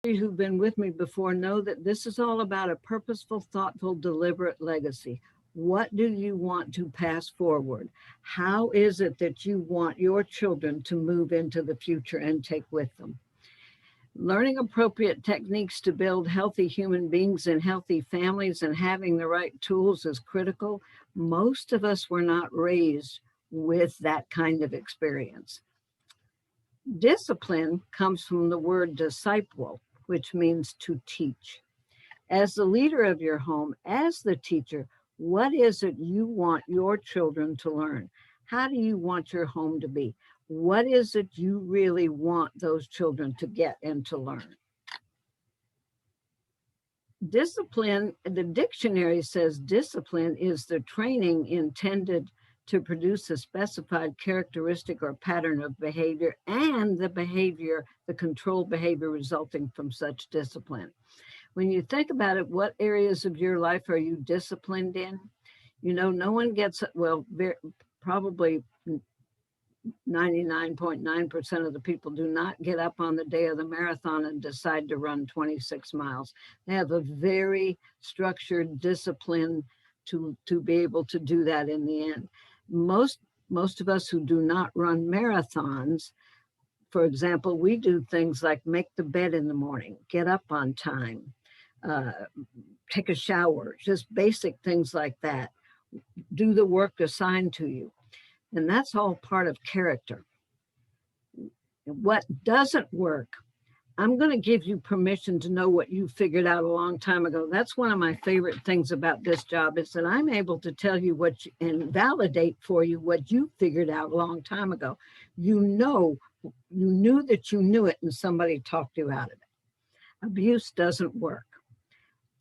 who've been with me before know that this is all about a purposeful, thoughtful, deliberate legacy. What do you want to pass forward? How is it that you want your children to move into the future and take with them? Learning appropriate techniques to build healthy human beings and healthy families and having the right tools is critical. Most of us were not raised with that kind of experience. Discipline comes from the word disciple, which means to teach. As the leader of your home, as the teacher, what is it you want your children to learn? How do you want your home to be? What is it you really want those children to get and to learn? Discipline, the dictionary says discipline is the training intended to produce a specified characteristic or pattern of behavior and the controlled behavior resulting from such discipline. When you think about it, what areas of your life are you disciplined in? You know, no one gets, well, probably 99.9% of the people do not get up on the day of the marathon and decide to run 26 miles. They have a very structured discipline to be able to do that in the end. Most of us who do not run marathons, for example, we do things like make the bed in the morning, get up on time, take a shower, just basic things like that. Do the work assigned to you. And that's all part of character. What doesn't work, I'm going to give you permission to know what you figured out a long time ago. That's one of my favorite things about this job is that I'm able to tell you and validate for you what you figured out a long time ago. You knew that you knew it and somebody talked you out of it. Abuse doesn't work.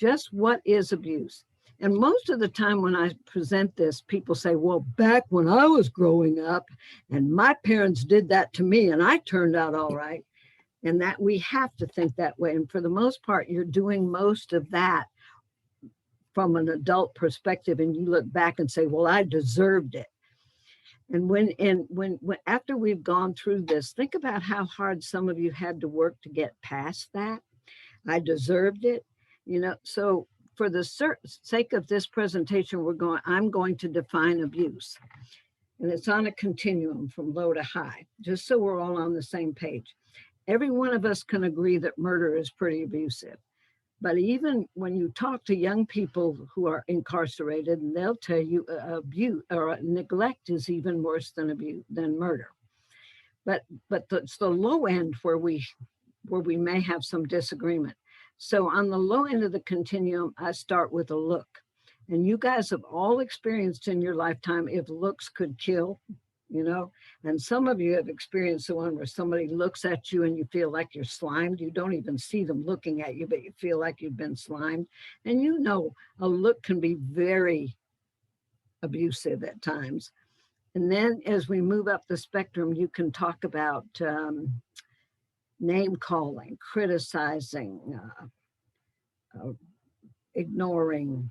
Just what is abuse? And most of the time when I present this, people say, well, back when I was growing up and my parents did that to me and I turned out all right. And that we have to think that way. And for the most part, you're doing most of that from an adult perspective. And you look back and say, well, I deserved it. And when after we've gone through this, think about how hard some of you had to work to get past that. I deserved it. You know, so for the sake of this presentation, I'm going to define abuse. And it's on a continuum from low to high, just so we're all on the same page. Every one of us can agree that murder is pretty abusive. But even when you talk to young people who are incarcerated, and they'll tell you abuse or neglect is even worse than murder. But it's the low end where we may have some disagreement. So on the low end of the continuum, I start with a look. And you guys have all experienced in your lifetime if looks could kill, you know, and some of you have experienced the one where somebody looks at you and you feel like you're slimed. You don't even see them looking at you, but you feel like you've been slimed. And you know, a look can be very abusive at times. And then as we move up the spectrum, you can talk about name calling, criticizing, ignoring,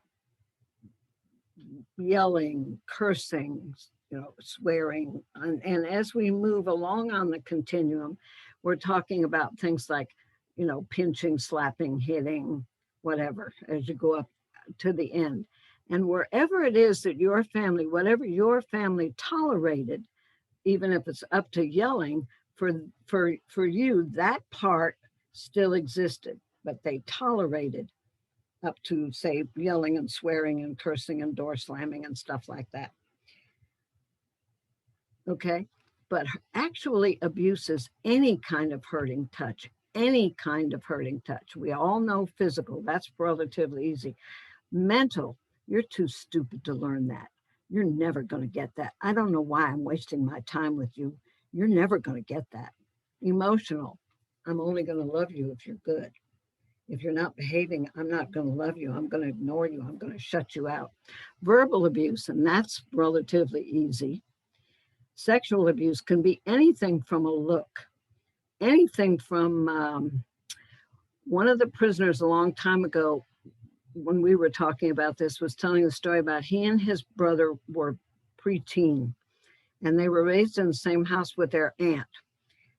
yelling, cursing, you know, swearing. And as we move along on the continuum, we're talking about things like, you know, pinching, slapping, hitting, whatever, as you go up to the end. And wherever it is that your family, whatever your family tolerated, even if it's up to yelling, for you, that part still existed, but they tolerated up to, say, yelling and swearing and cursing and door slamming and stuff like that. Okay, but actually abuse is any kind of hurting touch, any kind of hurting touch. We all know physical, that's relatively easy. Mental, you're too stupid to learn that. You're never going to get that. I don't know why I'm wasting my time with you. You're never going to get that. Emotional, I'm only going to love you if you're good. If you're not behaving, I'm not going to love you. I'm going to ignore you. I'm going to shut you out. Verbal abuse, and that's relatively easy. Sexual abuse can be anything from a look, anything from one of the prisoners a long time ago, when we were talking about this, was telling a story about he and his brother were preteen, and they were raised in the same house with their aunt.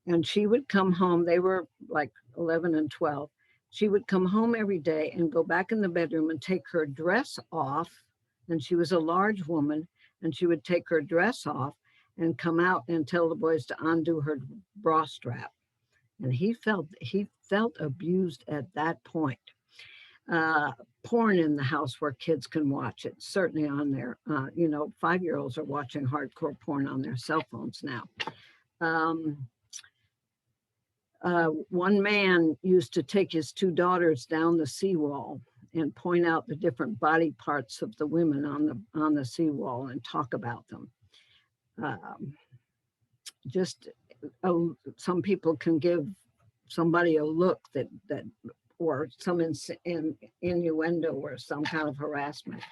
And she would come home, they were like 11 and 12, She would come home every day and go back in the bedroom and take her dress off. And she was a large woman, and she would take her dress off and come out and tell the boys to undo her bra strap. And he felt abused at that point. uh, Porn in the house where kids can watch it, certainly on their, 5-year-olds are watching hardcore porn on their cell phones now. Um, One man used to take his two daughters down the seawall and point out the different body parts of the women on the seawall and talk about them. Um, just some people can give somebody a look that or some innuendo or some kind of harassment.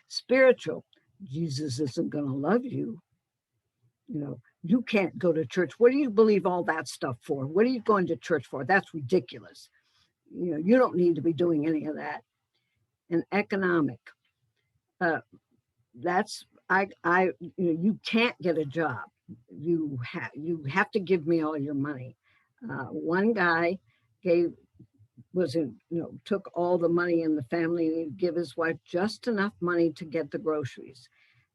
Spiritual, Jesus isn't going to love you. You can't go to church. What do you believe all that stuff for? What are you going to church for? That's ridiculous. You don't need to be doing any of that. And economic, uh, that's you can't get a job. You have to give me all your money. One guy gave was in, took all the money in the family, and he'd give his wife just enough money to get the groceries.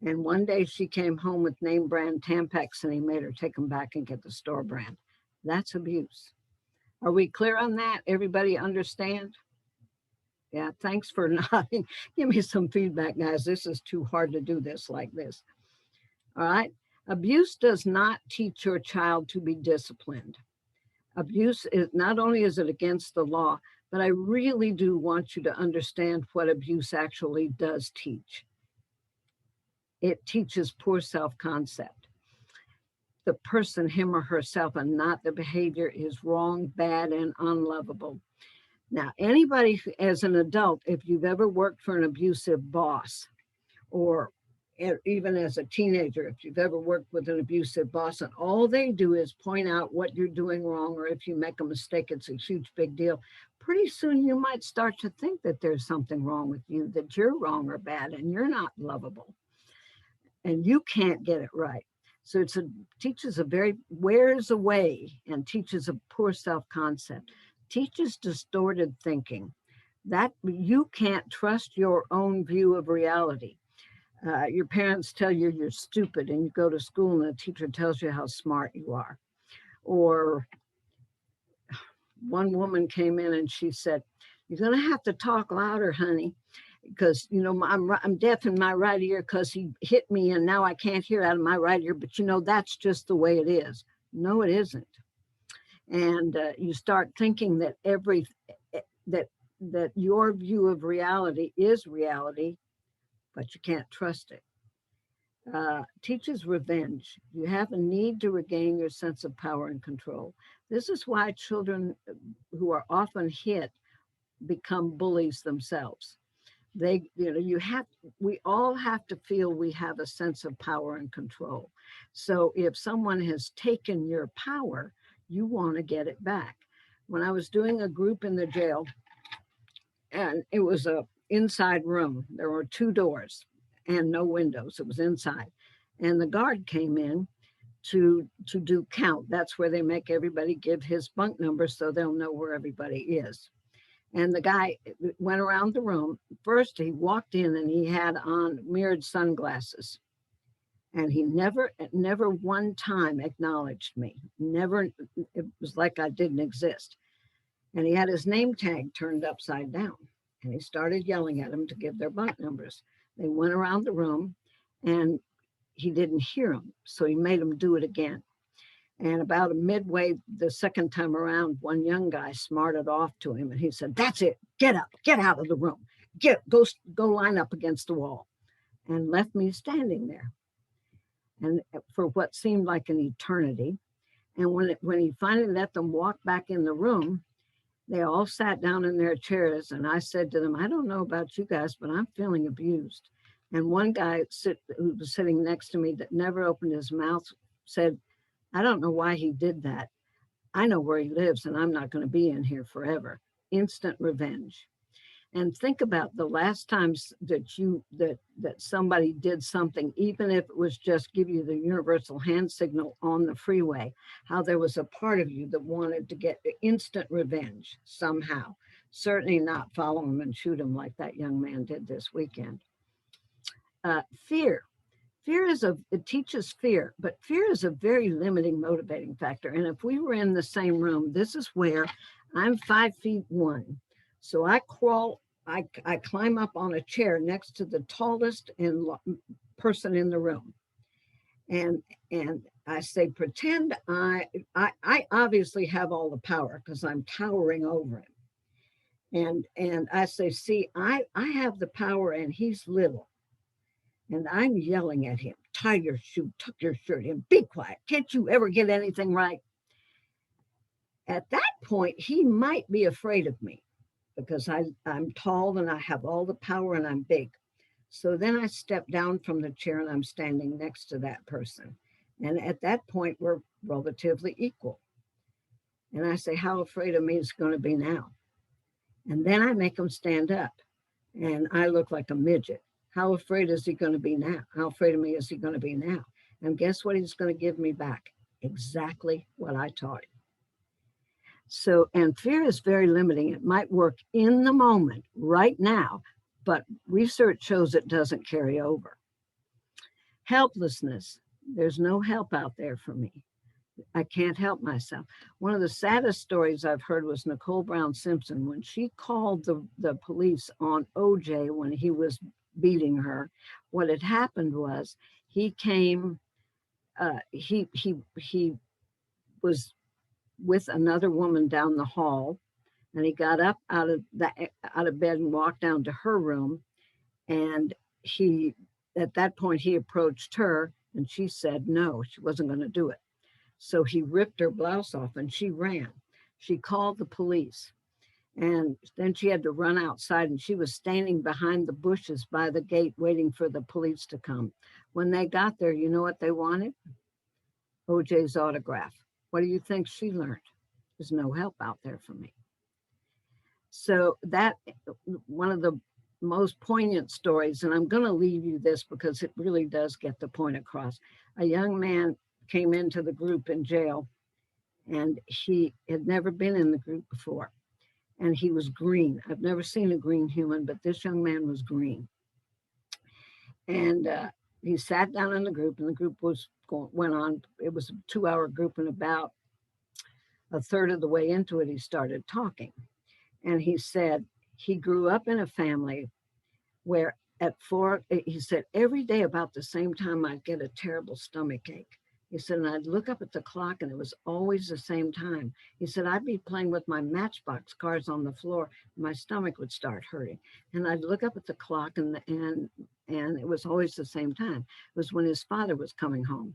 And one day she came home with name brand Tampax, and he made her take them back and get the store brand. That's abuse. Are we clear on that? Everybody understand? Yeah, thanks for nodding. Give me some feedback, guys. This is too hard to do this like this. All right. Abuse does not teach your child to be disciplined. Abuse is not only is it against the law, but I really do want you to understand what abuse actually does teach. It teaches poor self-concept. The person, him or herself, and not the behavior, is wrong, bad, and unlovable. Now, anybody as an adult, if you've ever worked for an abusive boss, or even as a teenager, if you've ever worked with an abusive boss and all they do is point out what you're doing wrong, or if you make a mistake, it's a huge big deal. Pretty soon you might start to think that there's something wrong with you, that you're wrong or bad and you're not lovable and you can't get it right. So teaches a very, wears away and teaches a poor self-concept, teaches distorted thinking, that you can't trust your own view of reality. Your parents tell you you're stupid, and you go to school and the teacher tells you how smart you are. Or one woman came in and she said, "You're going to have to talk louder, honey, because I'm deaf in my right ear because he hit me and now I can't hear out of my right ear, but that's just the way it is." No, it isn't. And you start thinking that that your view of reality is reality, but you can't trust it. Teaches revenge. You have a need to regain your sense of power and control. This is why children who are often hit become bullies themselves. We all have to feel we have a sense of power and control. So if someone has taken your power, you want to get it back. When I was doing a group in the jail, and it was a inside room, there were 2 doors and no windows. It was inside. And the guard came in to do count. That's where they make everybody give his bunk number so they'll know where everybody is. And the guy went around the room. First, he walked in and he had on mirrored sunglasses. And he never one time acknowledged me. Never, it was like I didn't exist. And he had his name tag turned upside down. And he started yelling at them to give their bunk numbers. They went around the room and he didn't hear them. So he made them do it again. And about midway, the second time around, one young guy smarted off to him and he said, "That's it. Get up, get out of the room. Go line up against the wall," and left me standing there. And for what seemed like an eternity. And when he finally let them walk back in the room, they all sat down in their chairs. And I said to them, "I don't know about you guys, but I'm feeling abused." And one guy who was sitting next to me that never opened his mouth said, "I don't know why he did that. I know where he lives and I'm not going to be in here forever." Instant revenge. And think about the last times that somebody did something, even if it was just give you the universal hand signal on the freeway, how there was a part of you that wanted to get instant revenge somehow. Certainly not follow them and shoot them like that young man did this weekend. Fear. It teaches fear, but fear is a very limiting motivating factor. And if we were in the same room, this is where I'm 5'1". So I climb up on a chair next to the tallest person in the room. And I say, pretend I obviously have all the power because I'm towering over him. And I say, see, I have the power and he's little. And I'm yelling at him, tie your shoe, tuck your shirt in, be quiet. Can't you ever get anything right? At that point, he might be afraid of me because I'm tall and I have all the power and I'm big. So then I step down from the chair and I'm standing next to that person. And at that point, we're relatively equal. And I say, how afraid of me is going to be now? And then I make him stand up and I look like a midget. How afraid is he going to be now? How afraid of me is he going to be now? And guess what he's going to give me back? Exactly what I taught him. So, and fear is very limiting. It might work in the moment, right now, but research shows it doesn't carry over. Helplessness. There's no help out there for me. I can't help myself. One of the saddest stories I've heard was Nicole Brown Simpson when she called the police on OJ when he was beating her. What had happened was he came, he was with another woman down the hall, and he got up out of bed and walked down to her room, and at that point he approached her and she said no, she wasn't going to do it. So he ripped her blouse off and she ran. She called the police. And then she had to run outside and she was standing behind the bushes by the gate waiting for the police to come. When they got there, you know what they wanted? OJ's autograph. What do you think she learned? There's no help out there for me. So that one of the most poignant stories, and I'm going to leave you this because it really does get the point across. A young man came into the group in jail and he had never been in the group before. And he was green. I've never seen a green human, but this young man was green. And he sat down in the group, and the group went on. It was a 2-hour group, and about a third of the way into it, he started talking. And he said he grew up in a family where he said, every day about the same time, I'd get a terrible stomach ache. He said, and I'd look up at the clock and it was always the same time. He said, I'd be playing with my Matchbox cars on the floor. And my stomach would start hurting. And I'd look up at the clock and it was always the same time. It was when his father was coming home.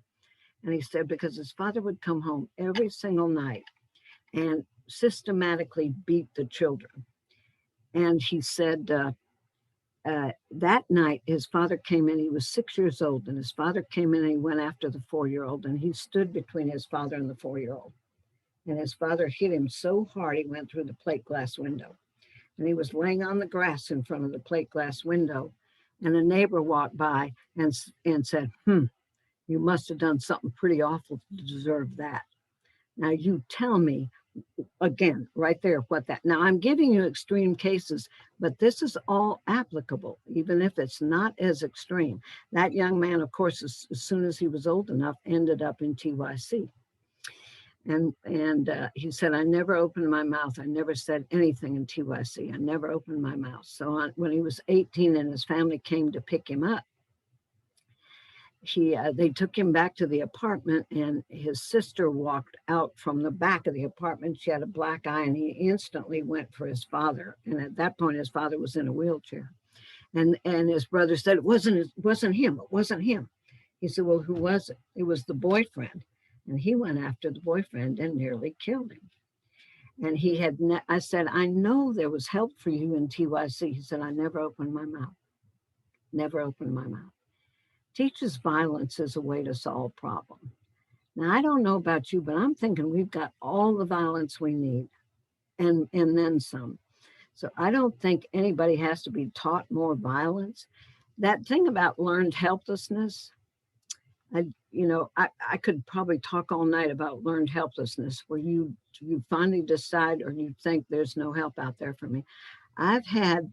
And he said, because his father would come home every single night and systematically beat the children. And he said, that night, his father came in, he was 6 years old, and his father came in and he went after the 4-year-old, and he stood between his father and the 4-year-old. And his father hit him so hard, he went through the plate glass window. And he was laying on the grass in front of the plate glass window, and a neighbor walked by and said, you must have done something pretty awful to deserve that. Now you tell me, again, right there, what that. Now I'm giving you extreme cases, but this is all applicable, even if it's not as extreme. That young man, of course, as soon as he was old enough, ended up in TYC. And he said, I never opened my mouth. I never said anything in TYC. I never opened my mouth. So when he was 18 and his family came to pick him up, they took him back to the apartment, and his sister walked out from the back of the apartment. She had a black eye, and he instantly went for his father. And at that point, his father was in a wheelchair. And his brother said, it wasn't him. It wasn't him. He said, well, who was it? It was the boyfriend. And he went after the boyfriend and nearly killed him. And I said, I know there was help for you in TYC. He said, I never opened my mouth. Never opened my mouth. Teaches violence as a way to solve problems. Now, I don't know about you, but I'm thinking we've got all the violence we need and then some. So I don't think anybody has to be taught more violence. That thing about learned helplessness, I could probably talk all night about learned helplessness, where you finally decide, or you think there's no help out there for me. I've had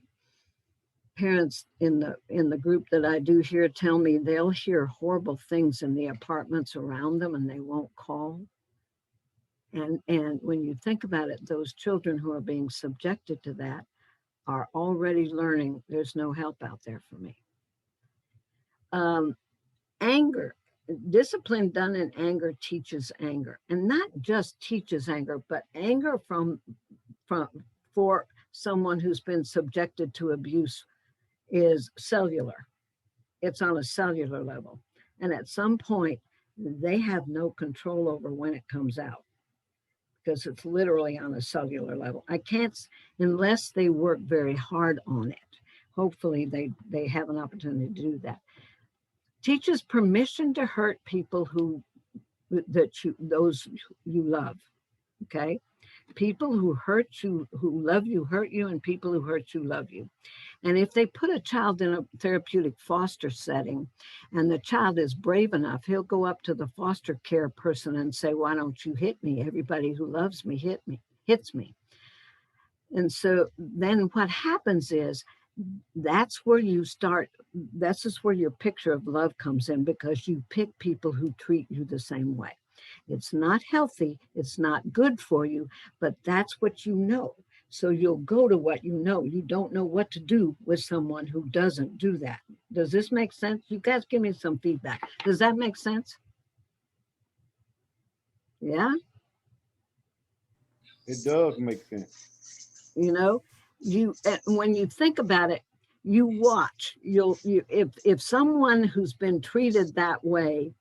parents in the group that I do here tell me they'll hear horrible things in the apartments around them and they won't call. And when you think about it, those children who are being subjected to that are already learning there's no help out there for me. Um, Anger, discipline done in anger teaches anger, and not just teaches anger, but anger from for someone who's been subjected to abuse is cellular. It's on a cellular level. And at some point, they have no control over when it comes out because it's literally on a cellular level. I can't, unless they work very hard on it. Hopefully, they have an opportunity to do that. Teaches permission to hurt people those you love. Okay. People who hurt you, who love you, hurt you, and people who hurt you love you. And if they put a child in a therapeutic foster setting and the child is brave enough, he'll go up to the foster care person and say, why don't you hit me? Everybody who loves me hits me. And so then what happens is that's where you start. This is where your picture of love comes in, because you pick people who treat you the same way. It's not healthy. It's not good for you, but that's what you know. So you'll go to what you know. You don't know what to do with someone who doesn't do that. Does this make sense? You guys give me some feedback. Does that make sense? Yeah. It does make sense. You know, when you think about it, you watch. If someone who's been treated that way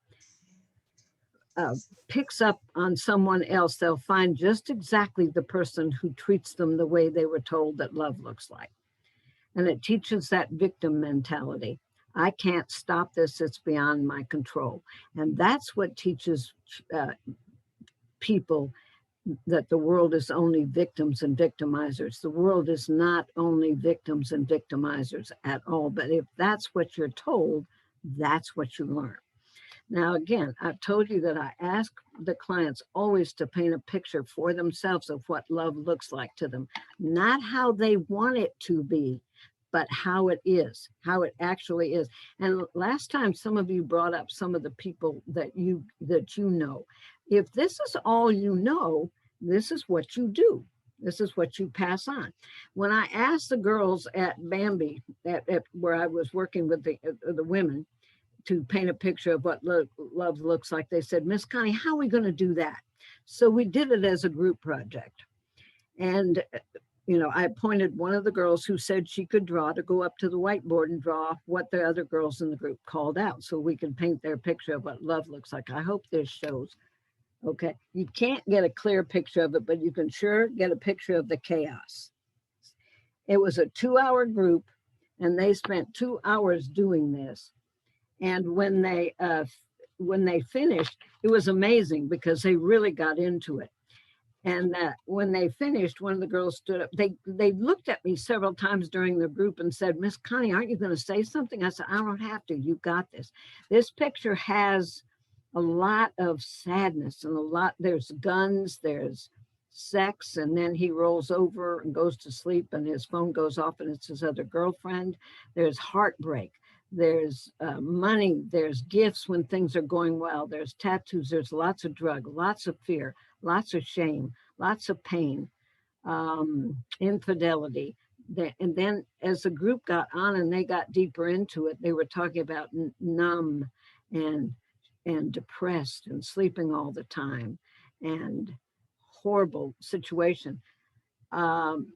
uh, picks up on someone else, they'll find just exactly the person who treats them the way they were told that love looks like. And it teaches that victim mentality. I can't stop this. It's beyond my control. And that's what teaches people that the world is only victims and victimizers. The world is not only victims and victimizers at all. But if that's what you're told, that's what you learn. Now, again, I've told you that I ask the clients always to paint a picture for themselves of what love looks like to them, not how they want it to be, but how it is, how it actually is. And last time, some of you brought up some of the people that you know. If this is all you know, this is what you do. This is what you pass on. When I asked the girls at Bambi, at where I was working with the women, to paint a picture of what love looks like, they said, Miss Connie, how are we going to do that? So we did it as a group project. And, I appointed one of the girls who said she could draw to go up to the whiteboard and draw what the other girls in the group called out so we could paint their picture of what love looks like. I hope this shows. Okay. You can't get a clear picture of it, but you can sure get a picture of the chaos. It was a 2-hour group and they spent 2 hours doing this. And when they finished, it was amazing because they really got into it. And when they finished, one of the girls stood up. They looked at me several times during the group and said, Miss Connie, aren't you going to say something? I said, I don't have to. You got this. This picture has a lot of sadness and there's guns, there's sex, and then he rolls over and goes to sleep and his phone goes off and it's his other girlfriend. There's heartbreak. There's money, there's gifts when things are going well, there's tattoos, there's lots of drug, lots of fear, lots of shame, lots of pain, infidelity. And then as the group got on and they got deeper into it, they were talking about numb and depressed and sleeping all the time and horrible situation.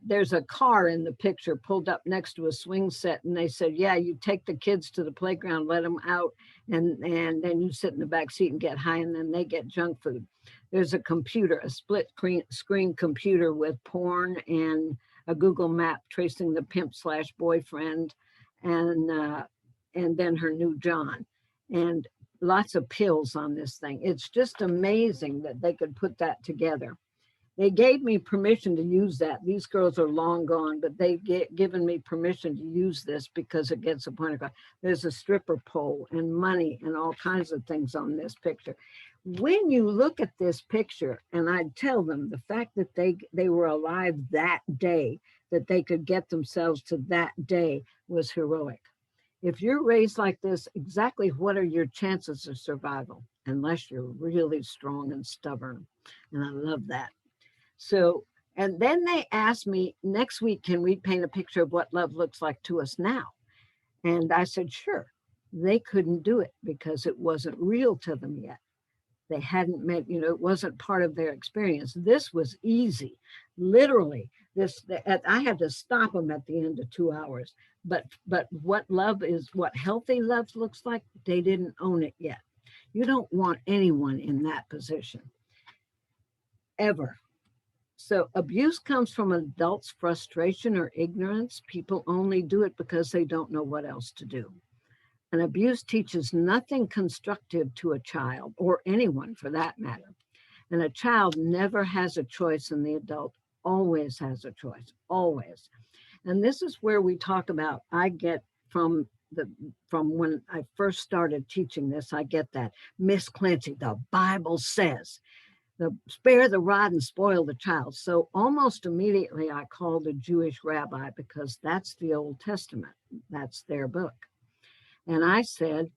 There's a car in the picture pulled up next to a swing set, and they said, yeah, you take the kids to the playground, let them out, and then you sit in the back seat and get high, and then they get junk food. There's a computer, a split screen computer with porn and a Google map tracing the pimp/boyfriend and then her new John, and lots of pills on this thing. It's just amazing that they could put that together. They gave me permission to use that. These girls are long gone, but they given me permission to use this because it gets a point across. There's a stripper pole and money and all kinds of things on this picture. When you look at this picture, and I tell them the fact that they were alive that day, that they could get themselves to that day was heroic. If you're raised like this, exactly what are your chances of survival? Unless you're really strong and stubborn. And I love that. So, and then they asked me next week, can we paint a picture of what love looks like to us now? And I said, sure. They couldn't do it because it wasn't real to them yet. They hadn't met, it wasn't part of their experience. This was easy. Literally, I had to stop them at the end of 2 hours. But what love is, what healthy love looks like, they didn't own it yet. You don't want anyone in that position, ever. So abuse comes from adults' frustration or ignorance. People only do it because they don't know what else to do. And abuse teaches nothing constructive to a child, or anyone for that matter. And a child never has a choice, and the adult always has a choice, always. And this is where we talk about, I get from when I first started teaching this, I get that. Miss Clancy, the Bible says, spare the rod and spoil the child. So almost immediately I called a Jewish rabbi because that's the Old Testament. That's their book. And I said,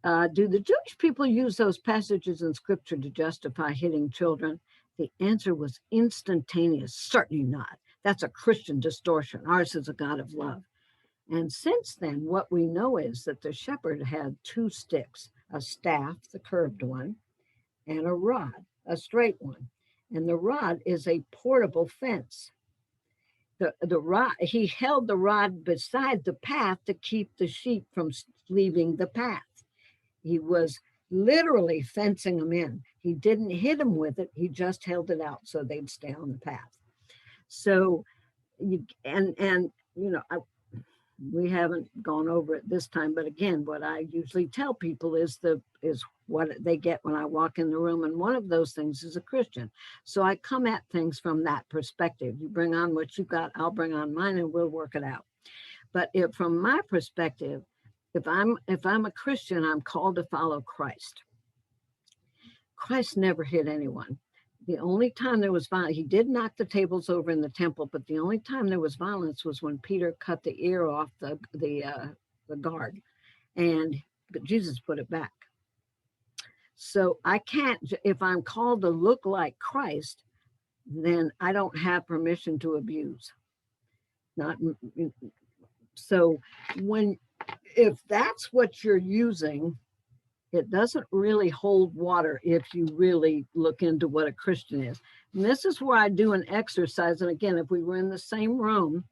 do the Jewish people use those passages in scripture to justify hitting children? The answer was instantaneous. Certainly not. That's a Christian distortion. Ours is a God of love. And since then, what we know is that the shepherd had two sticks, a staff, the curved one, and a rod, a straight one. And the rod is a portable fence. The rod, he held the rod beside the path to keep the sheep from leaving the path. He was literally fencing them in. He didn't hit them with it. He just held it out so they'd stay on the path. So, we haven't gone over it this time, but again, what I usually tell people is what they get when I walk in the room. And one of those things is a Christian. So I come at things from that perspective. You bring on what you got, I'll bring on mine, and we'll work it out. But from my perspective, if I'm a Christian, I'm called to follow Christ. Christ never hit anyone. The only time there was violence, he did knock the tables over in the temple, but the only time there was violence was when Peter cut the ear off the guard, but Jesus put it back. So I can't, if I'm called to look like Christ, then I don't have permission to abuse. So if that's what you're using, it doesn't really hold water if you really look into what a Christian is. And this is where I do an exercise. And again, if we were in the same room,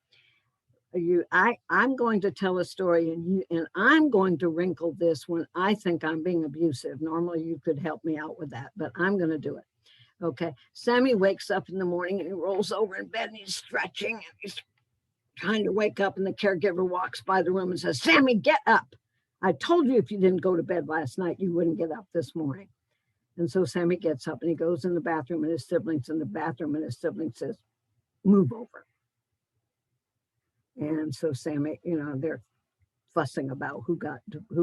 I'm going to tell a story, and I'm going to wrinkle this when I think I'm being abusive. Normally you could help me out with that, but I'm going to do it. Okay. Sammy wakes up in the morning and he rolls over in bed and he's stretching and he's trying to wake up, and the caregiver walks by the room and says, Sammy, get up. I told you if you didn't go to bed last night, you wouldn't get up this morning. And so Sammy gets up and he goes in the bathroom, and his siblings in the bathroom, and his sibling says, move over. And so Sammy, they're fussing about who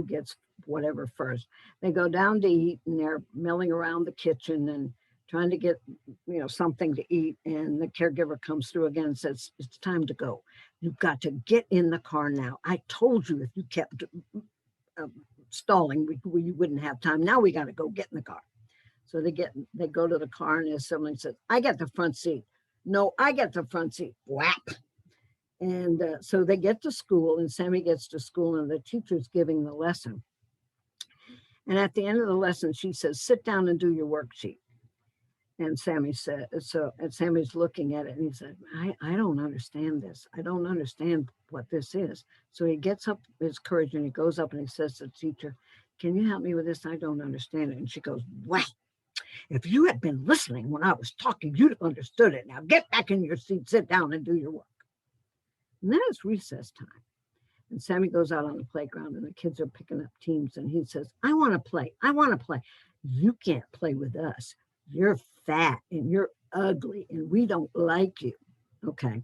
gets whatever first. They go down to eat, and they're milling around the kitchen and trying to get, something to eat. And the caregiver comes through again and says, it's time to go. You've got to get in the car now. I told you if you kept stalling, we wouldn't have time. Now we got to go get in the car. So they go to the car, and his sibling says, I get the front seat. No, I get the front seat. Whap. And so they get to school, and Sammy gets to school, and the teacher's giving the lesson. And at the end of the lesson, she says, sit down and do your worksheet. And Sammy said, and Sammy's looking at it, and he said, I don't understand this. I don't understand what this is. So he gets up his courage, and he goes up and he says to the teacher, can you help me with this? I don't understand it. And she goes, well, if you had been listening when I was talking, you'd have understood it. Now get back in your seat, sit down and do your work. And then it's recess time. And Sammy goes out on the playground, and the kids are picking up teams, and he says, I want to play. I want to play. You can't play with us. You're fat and you're ugly and we don't like you. Okay.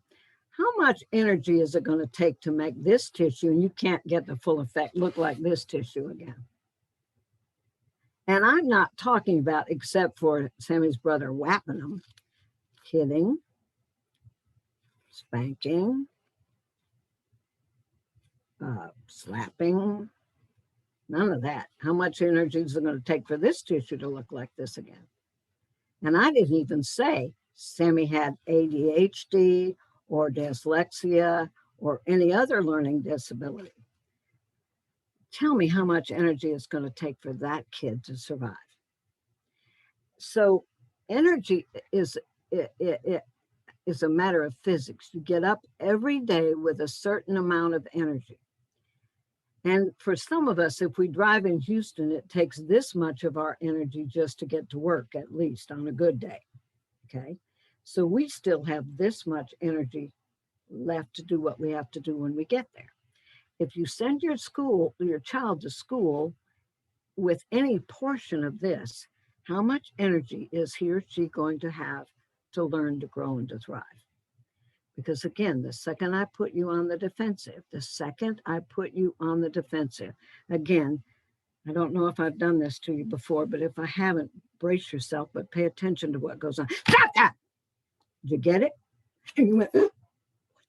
How much energy is it going to take to make this tissue, and you can't get the full effect, look like this tissue again? And I'm not talking about, except for Sammy's brother whapping them, hitting, spanking, slapping, none of that. How much energy is it going to take for this tissue to look like this again? And I didn't even say Sammy had ADHD or dyslexia or any other learning disability. Tell me how much energy it's going to take for that kid to survive. So energy is it is a matter of physics. You get up every day with a certain amount of energy. And for some of us, if we drive in Houston, it takes this much of our energy just to get to work, at least on a good day. Okay. So we still have this much energy left to do what we have to do when we get there. If you send your child to school with any portion of this, how much energy is he or she going to have to learn, to grow, and to thrive? Because again, the second I put you on the defensive, again, I don't know if I've done this to you before, but if I haven't, brace yourself, but pay attention to what goes on. Stop that! Did you get it? And you went, what'd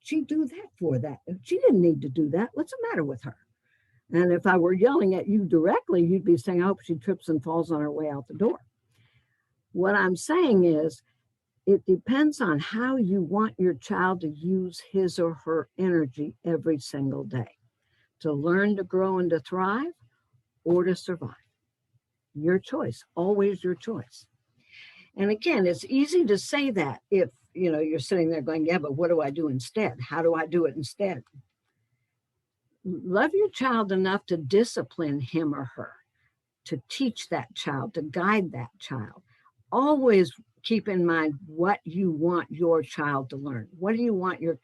she do that for? That she didn't need to do that. What's the matter with her? And if I were yelling at you directly, you'd be saying, I hope she trips and falls on her way out the door. What I'm saying is, it depends on how you want your child to use his or her energy every single day, to learn, to grow, and to thrive, or to survive. Your choice, always your choice. And again, it's easy to say that if you're sitting there going, yeah, but what do I do instead? How do I do it instead? Love your child enough to discipline him or her, to teach that child, to guide that child. Always keep in mind what you want your child to learn. What do you want your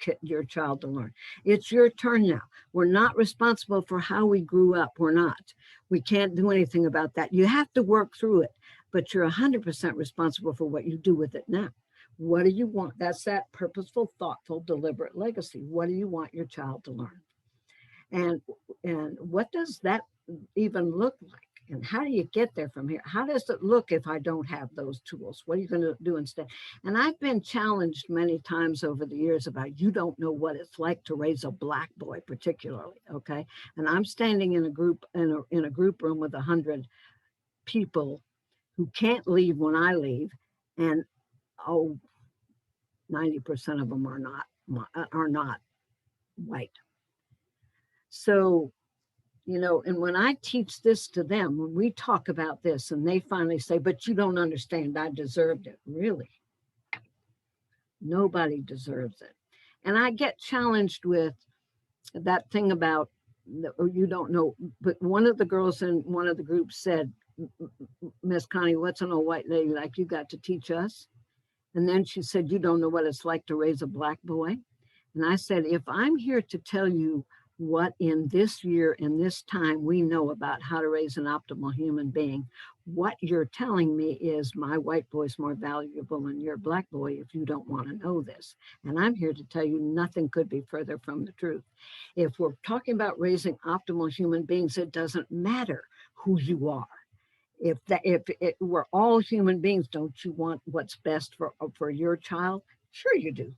child to learn? It's your turn now. We're not responsible for how we grew up. We're not. We can't do anything about that. You have to work through it, but you're 100% responsible for what you do with it now. What do you want? That's that purposeful, thoughtful, deliberate legacy. What do you want your child to learn? And what does that even look like? And how do you get there from here? How does it look if I don't have those tools? What are you going to do instead? And I've been challenged many times over the years about, you don't know what it's like to raise a Black boy, particularly. Okay. And I'm standing in a group room with 100 people who can't leave when I leave. And 90% of them are not white. So, and when I teach this to them, when we talk about this and they finally say, but you don't understand, I deserved it. Really? Nobody deserves it. And I get challenged with that thing about, you don't know, but one of the girls in one of the groups said, Miss Connie, what's an old white lady like? You got to teach us. And then she said, you don't know what it's like to raise a Black boy. And I said, if I'm here to tell you what in this year and this time we know about how to raise an optimal human being, what you're telling me is my white boy is more valuable than your Black boy if you don't want to know this. And I'm here to tell you nothing could be further from the truth. If we're talking about raising optimal human beings, it doesn't matter who you are. If we're all human beings, don't you want what's best for your child? Sure you do.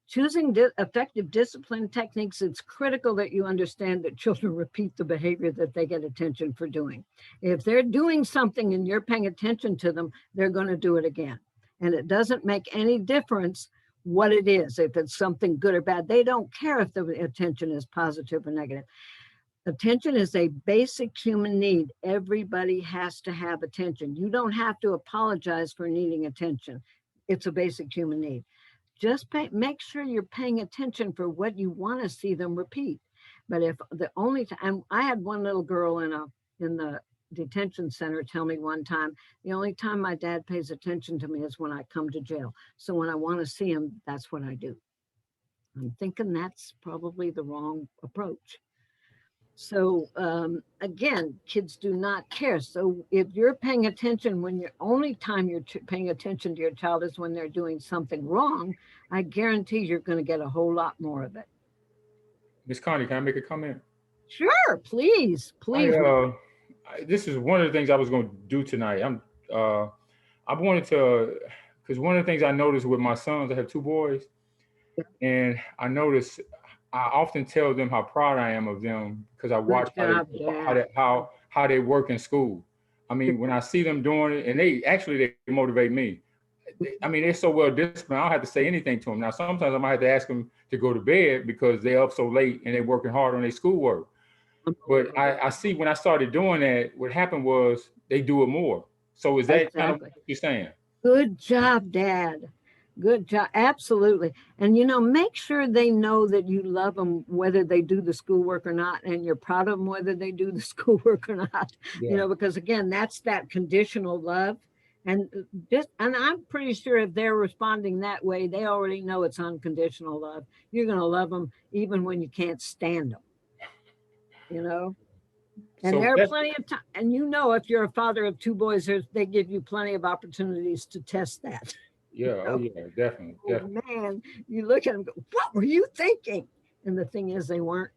Choosing effective discipline techniques, it's critical that you understand that children repeat the behavior that they get attention for doing. If they're doing something and you're paying attention to them, they're going to do it again. And it doesn't make any difference what it is, if it's something good or bad. They don't care if the attention is positive or negative. Attention is a basic human need. Everybody has to have attention. You don't have to apologize for needing attention. It's a basic human need. Just make sure you're paying attention for what you want to see them repeat. But if the only time, I had one little girl in the detention center tell me one time, the only time my dad pays attention to me is when I come to jail. So when I want to see him, that's what I do. I'm thinking that's probably the wrong approach. So again, kids do not care. So if you're paying attention, when you're only time you're paying attention to your child is when they're doing something wrong, I guarantee you're going to get a whole lot more of it. Miss Connie, can I make a comment? Sure, please, I please. this is one of the things I was going to do tonight. I wanted to, because one of the things I noticed with my sons, I have two boys, and I notice I often tell them how proud I am of them because I Good watch job, Dad. how they work in school. I mean, when I see them doing it, and they motivate me. I mean, they're so well disciplined. I don't have to say anything to them. Now, sometimes I might have to ask them to go to bed because they're up so late and they're working hard on their schoolwork. But I see when I started doing that, what happened was they do it more. So is that kind of Exactly. what you're saying? Good job, Dad. Good job. Absolutely. And, make sure they know that you love them, whether they do the schoolwork or not, and you're proud of them, whether they do the schoolwork or not, Yeah. because again, that's that conditional love. And and I'm pretty sure if they're responding that way, they already know it's unconditional love. You're going to love them even when you can't stand them, you know? And So there are that's plenty of time. And if you're a father of two boys, they give you plenty of opportunities to test that. yeah, oh know? yeah, definitely, Oh definitely. man, you look at them, and go, what were you thinking? And the thing is, they weren't.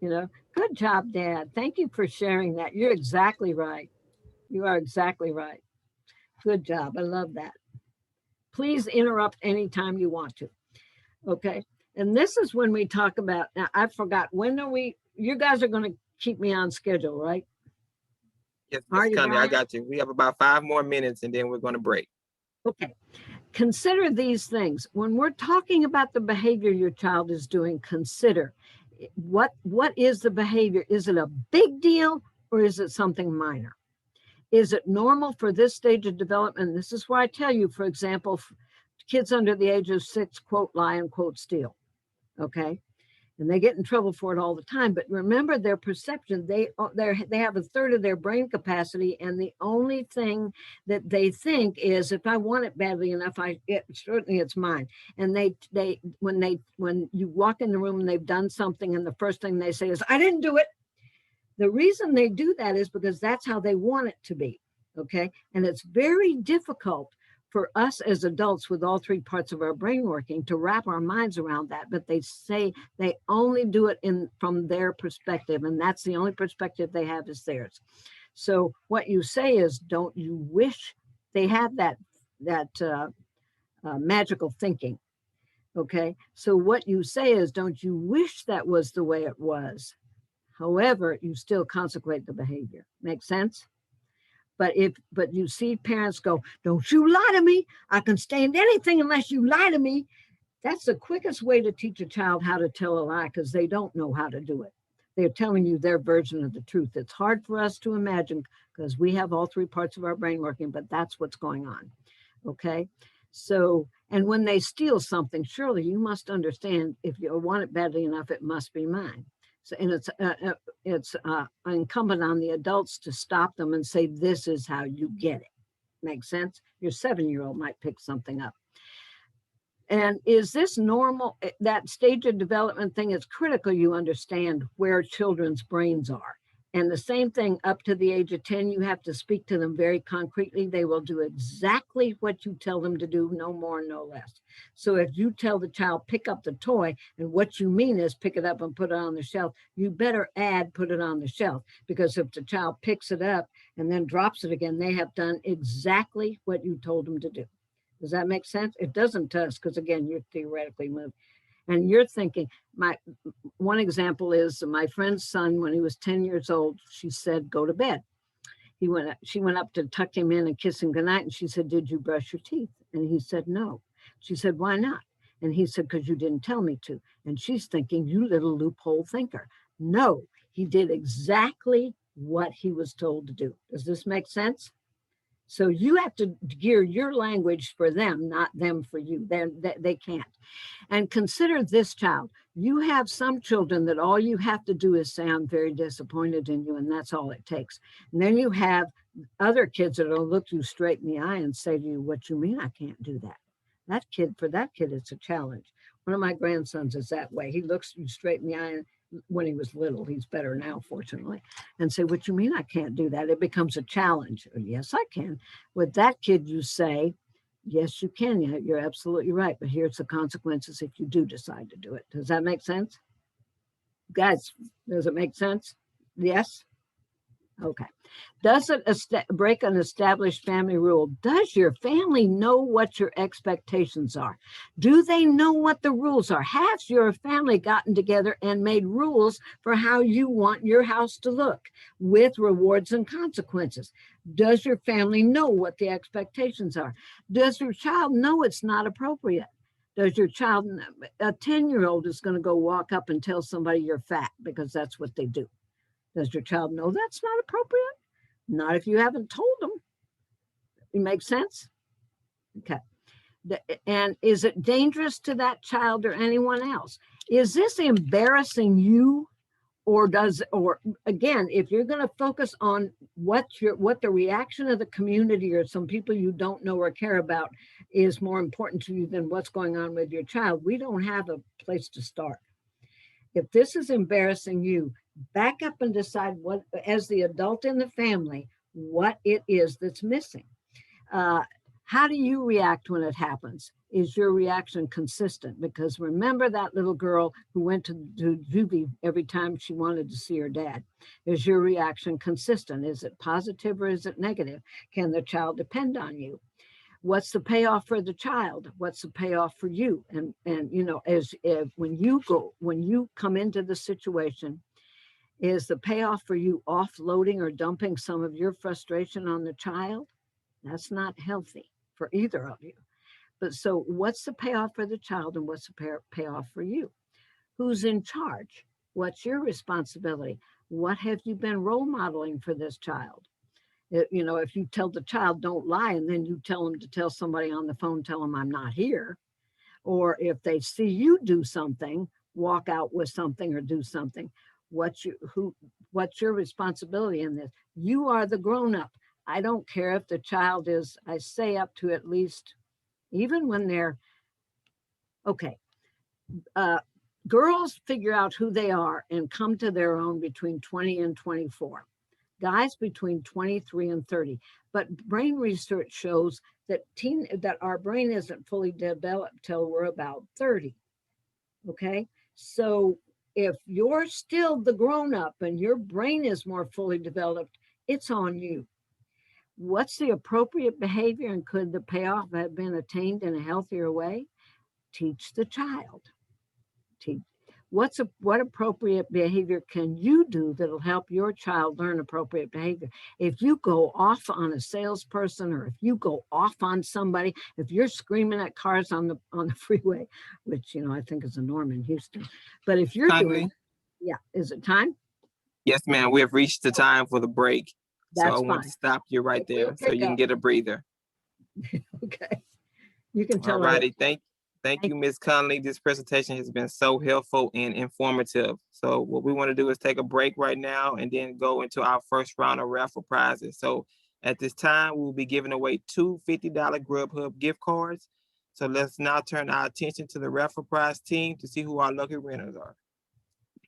Good job, Dad. Thank you for sharing that. You're exactly right. You are exactly right. Good job. I love that. Please interrupt anytime you want to. Okay. And this is when we talk about. Now, I forgot. When are we? You guys are going to keep me on schedule, right? Yes, Are Miss you, Connie, I Brian? got you. We have about 5 more minutes and then we're going to break. Okay. Consider these things. When we're talking about the behavior your child is doing, consider what is the behavior? Is it a big deal or is it something minor? Is it normal for this stage of development? This is why I tell you, for example, kids under the age of 6, quote, lie and quote, steal. Okay. And they get in trouble for it all the time. But remember their perception, they have a third of their brain capacity. And the only thing that they think is, if I want it badly enough, certainly it's mine. And when you walk in the room and they've done something and the first thing they say is, I didn't do it. The reason they do that is because that's how they want it to be. Okay. And it's very difficult for us as adults with all three parts of our brain working to wrap our minds around that. But they say they only do it from their perspective. And that's the only perspective they have is theirs. So what you say is, don't you wish they had that magical thinking? Okay. So what you say is, don't you wish that was the way it was? However, you still consecrate the behavior. Make sense? But you see parents go, don't you lie to me. I can stand anything unless you lie to me. That's the quickest way to teach a child how to tell a lie, because they don't know how to do it. They're telling you their version of the truth. It's hard for us to imagine because we have all three parts of our brain working, but that's what's going on. Okay. So, and when they steal something, surely you must understand, if you want it badly enough, it must be mine. So, and it's incumbent on the adults to stop them and say, this is how you get it. Makes sense? Your 7-year-old might pick something up. And is this normal? That stage of development thing is critical. You understand where children's brains are. And the same thing up to the age of 10, you have to speak to them very concretely. They will do exactly what you tell them to do, no more, no less. So if you tell the child, pick up the toy, and what you mean is pick it up and put it on the shelf, you better add, put it on the shelf. Because if the child picks it up and then drops it again, they have done exactly what you told them to do. Does that make sense? It doesn't to us, because again, you're theoretically moved. And you're thinking, one example is my friend's son, when he was 10 years old, she said, go to bed. She went up to tuck him in and kiss him goodnight. And she said, did you brush your teeth? And he said, no. She said, why not? And he said, because you didn't tell me to. And she's thinking, you little loophole thinker. No, he did exactly what he was told to do. Does this make sense? So you have to gear your language for them, not them for you. They can't. And consider this child. You have some children that all you have to do is say, I'm very disappointed in you, and that's all it takes. And then you have other kids that will look you straight in the eye and say to you, what you mean I can't do that? For that kid, it's a challenge. One of my grandsons is that way. He looks you straight in the eye when he was little. He's better now, fortunately. And say, what you mean I can't do that? It becomes a challenge. Yes, I can. With that kid, you say, yes, you can. You're absolutely right. But here's the consequences if you do decide to do it. Does that make sense? Guys, does it make sense? Yes? Okay. Does it break an established family rule? Does your family know what your expectations are? Do they know what the rules are? Has your family gotten together and made rules for how you want your house to look with rewards and consequences? Does your family know what the expectations are? Does your child know it's not appropriate? Does your child, a 10-year-old is going to go walk up and tell somebody you're fat because that's what they do. Does your child know that's not appropriate? Not if you haven't told them. It makes sense? Okay. And is it dangerous to that child or anyone else? Is this embarrassing you? Or again, if you're going to focus on what the reaction of the community or some people you don't know or care about is more important to you than what's going on with your child, we don't have a place to start. If this is embarrassing you, back up and decide what, as the adult in the family, what it is that's missing. How do you react when it happens? Is your reaction consistent? Because remember that little girl who went to juvie every time she wanted to see her dad. Is your reaction consistent? Is it positive or is it negative? Can the child depend on you? What's the payoff for the child? What's the payoff for you? And you know, when you come into the situation, is the payoff for you offloading or dumping some of your frustration on the child? That's not healthy for either of you. But so what's the payoff for the child and what's the payoff for you? Who's in charge? What's your responsibility? What have you been role modeling for this child? You know, if you tell the child don't lie and then you tell them to tell somebody on the phone, tell them I'm not here. Or if they see you do something, walk out with something or do something, what's your responsibility in this? You are the grown-up. I don't care if the child is, I say up to at least, even when they're, okay. Girls figure out who they are and come to their own between 20 and 24. Guys between 23 and 30. But brain research shows that our brain isn't fully developed till we're about 30. Okay, so if you're still the grown-up and your brain is more fully developed, it's on you. What's the appropriate behavior and could the payoff have been attained in a healthier way? Teach the child. What appropriate behavior can you do that'll help your child learn appropriate behavior? If you go off on a salesperson or if you go off on somebody, if you're screaming at cars on the freeway, which, you know, I think is a norm in Houston, but if you're doing, yeah, is it time? Yes, ma'am. We have reached the time for the break. That's so I want to stop you right there so you can get a breather. Okay. You can tell. All righty. Thank you, Ms. Conley. This presentation has been so helpful and informative. So what we want to do is take a break right now and then go into our first round of raffle prizes. So at this time, we'll be giving away 2 $50 Grubhub gift cards. So let's now turn our attention to the raffle prize team to see who our lucky winners are.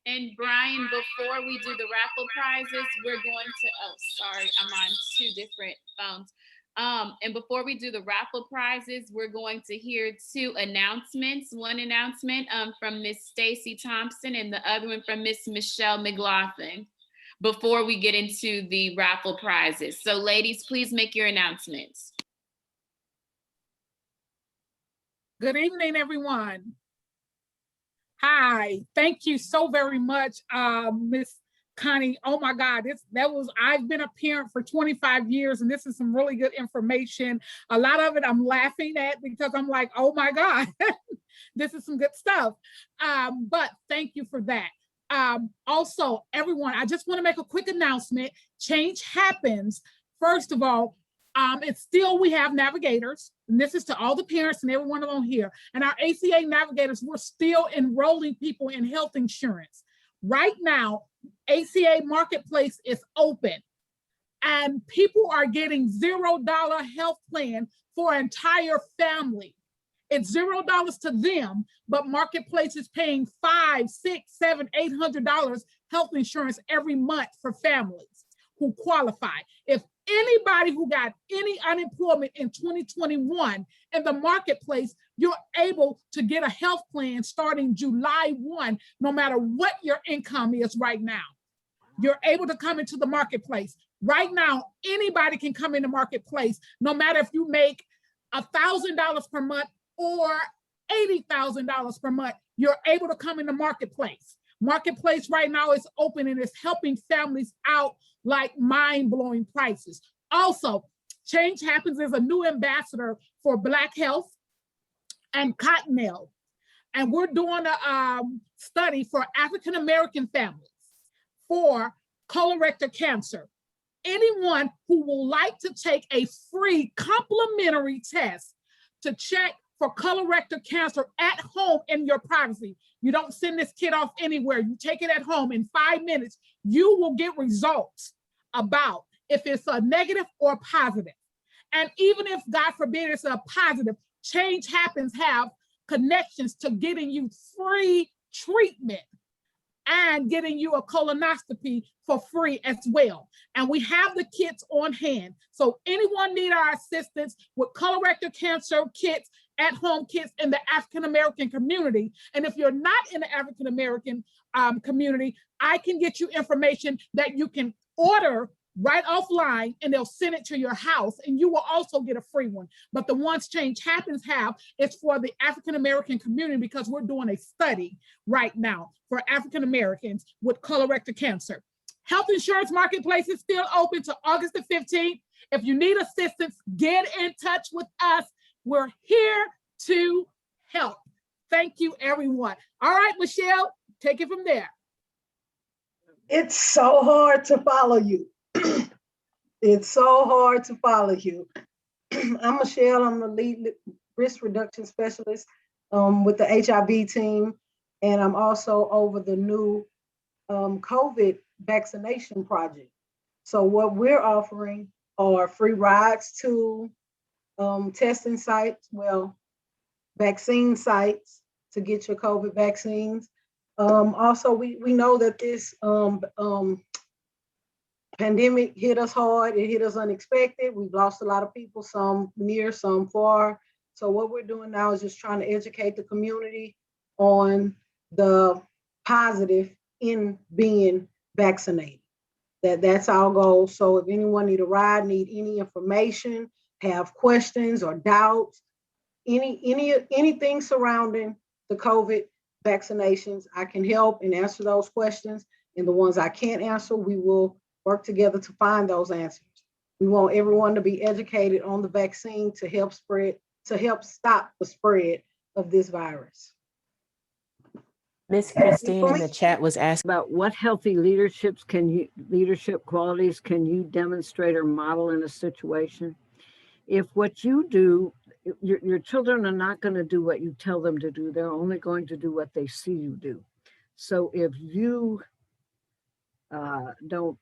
And Brian, before we do the raffle prizes, we're going to, oh, sorry, I'm on 2 different phones. And before we do the raffle prizes, we're going to hear 2 announcements. One announcement from Miss Stacy Thompson and the other one from Miss Michelle McLaughlin before we get into the raffle prizes. So ladies, please make your announcements. Good evening, everyone. Hi, thank you so very much, Miss Connie. Oh my God, I've been a parent for 25 years and this is some really good information. A lot of it I'm laughing at because I'm like, oh my God, this is some good stuff. But thank you for that. Also, everyone, I just want to make a quick announcement. Change happens. First of all, it's still, we have navigators, and this is to all the parents and everyone on here. And our ACA navigators, we're still enrolling people in health insurance. Right now, ACA Marketplace is open and people are getting $0 health plan for entire family. It's $0 to them, but Marketplace is paying $500, $600, $700, $800 health insurance every month for families who qualify. If anybody who got any unemployment in 2021 in the Marketplace, you're able to get a health plan starting July 1, no matter what your income is right now. You're able to come into the Marketplace. Right now, anybody can come in the Marketplace, no matter if you make $1,000 per month or $80,000 per month, you're able to come in the Marketplace. Marketplace right now is open and it's helping families out like mind-blowing prices. Also, Change Happens is a new ambassador for Black Health and Cottonelle. And we're doing a study for African-American families for colorectal cancer. Anyone who will like to take a free complimentary test to check for colorectal cancer at home in your privacy. You don't send this kit off anywhere. You take it at home in 5 minutes. You will get results about if it's a negative or positive. And even if, God forbid, it's a positive, Change Happens have connections to getting you free treatment and getting you a colonoscopy for free as well. And we have the kits on hand. So anyone need our assistance with colorectal cancer kits, at-home kits in the African-American community. And if you're not in the African-American community, I can get you information that you can order right offline and they'll send it to your house and you will also get a free one. But the ones Change Happens have is for the African-American community because we're doing a study right now for African-Americans with colorectal cancer. Health Insurance Marketplace is still open to August the 15th. If you need assistance, get in touch with us. We're here to help. Thank you, everyone. All right, Michelle, take it from there. It's so hard to follow you. It's so hard to follow you. I'm Michelle. I'm the lead risk reduction specialist with the HIV team. And I'm also over the new COVID vaccination project. So what we're offering are free rides to testing sites, vaccine sites to get your COVID vaccines. Also, we know that this pandemic hit us hard. It hit us unexpected. We've lost a lot of people, some near, some far. So what we're doing now is just trying to educate the community on the positive in being vaccinated. That's our goal. So if anyone need a ride, need any information, have questions or doubts, anything surrounding the COVID vaccinations, I can help and answer those questions. And the ones I can't answer, we will work together to find those answers. We want everyone to be educated on the vaccine to help stop the spread of this virus. Miss Christine in the chat was asking About what healthy leadership qualities can you demonstrate or model in a situation? If what you do, your children are not going to do what you tell them to do. They're only going to do what they see you do. So if you don't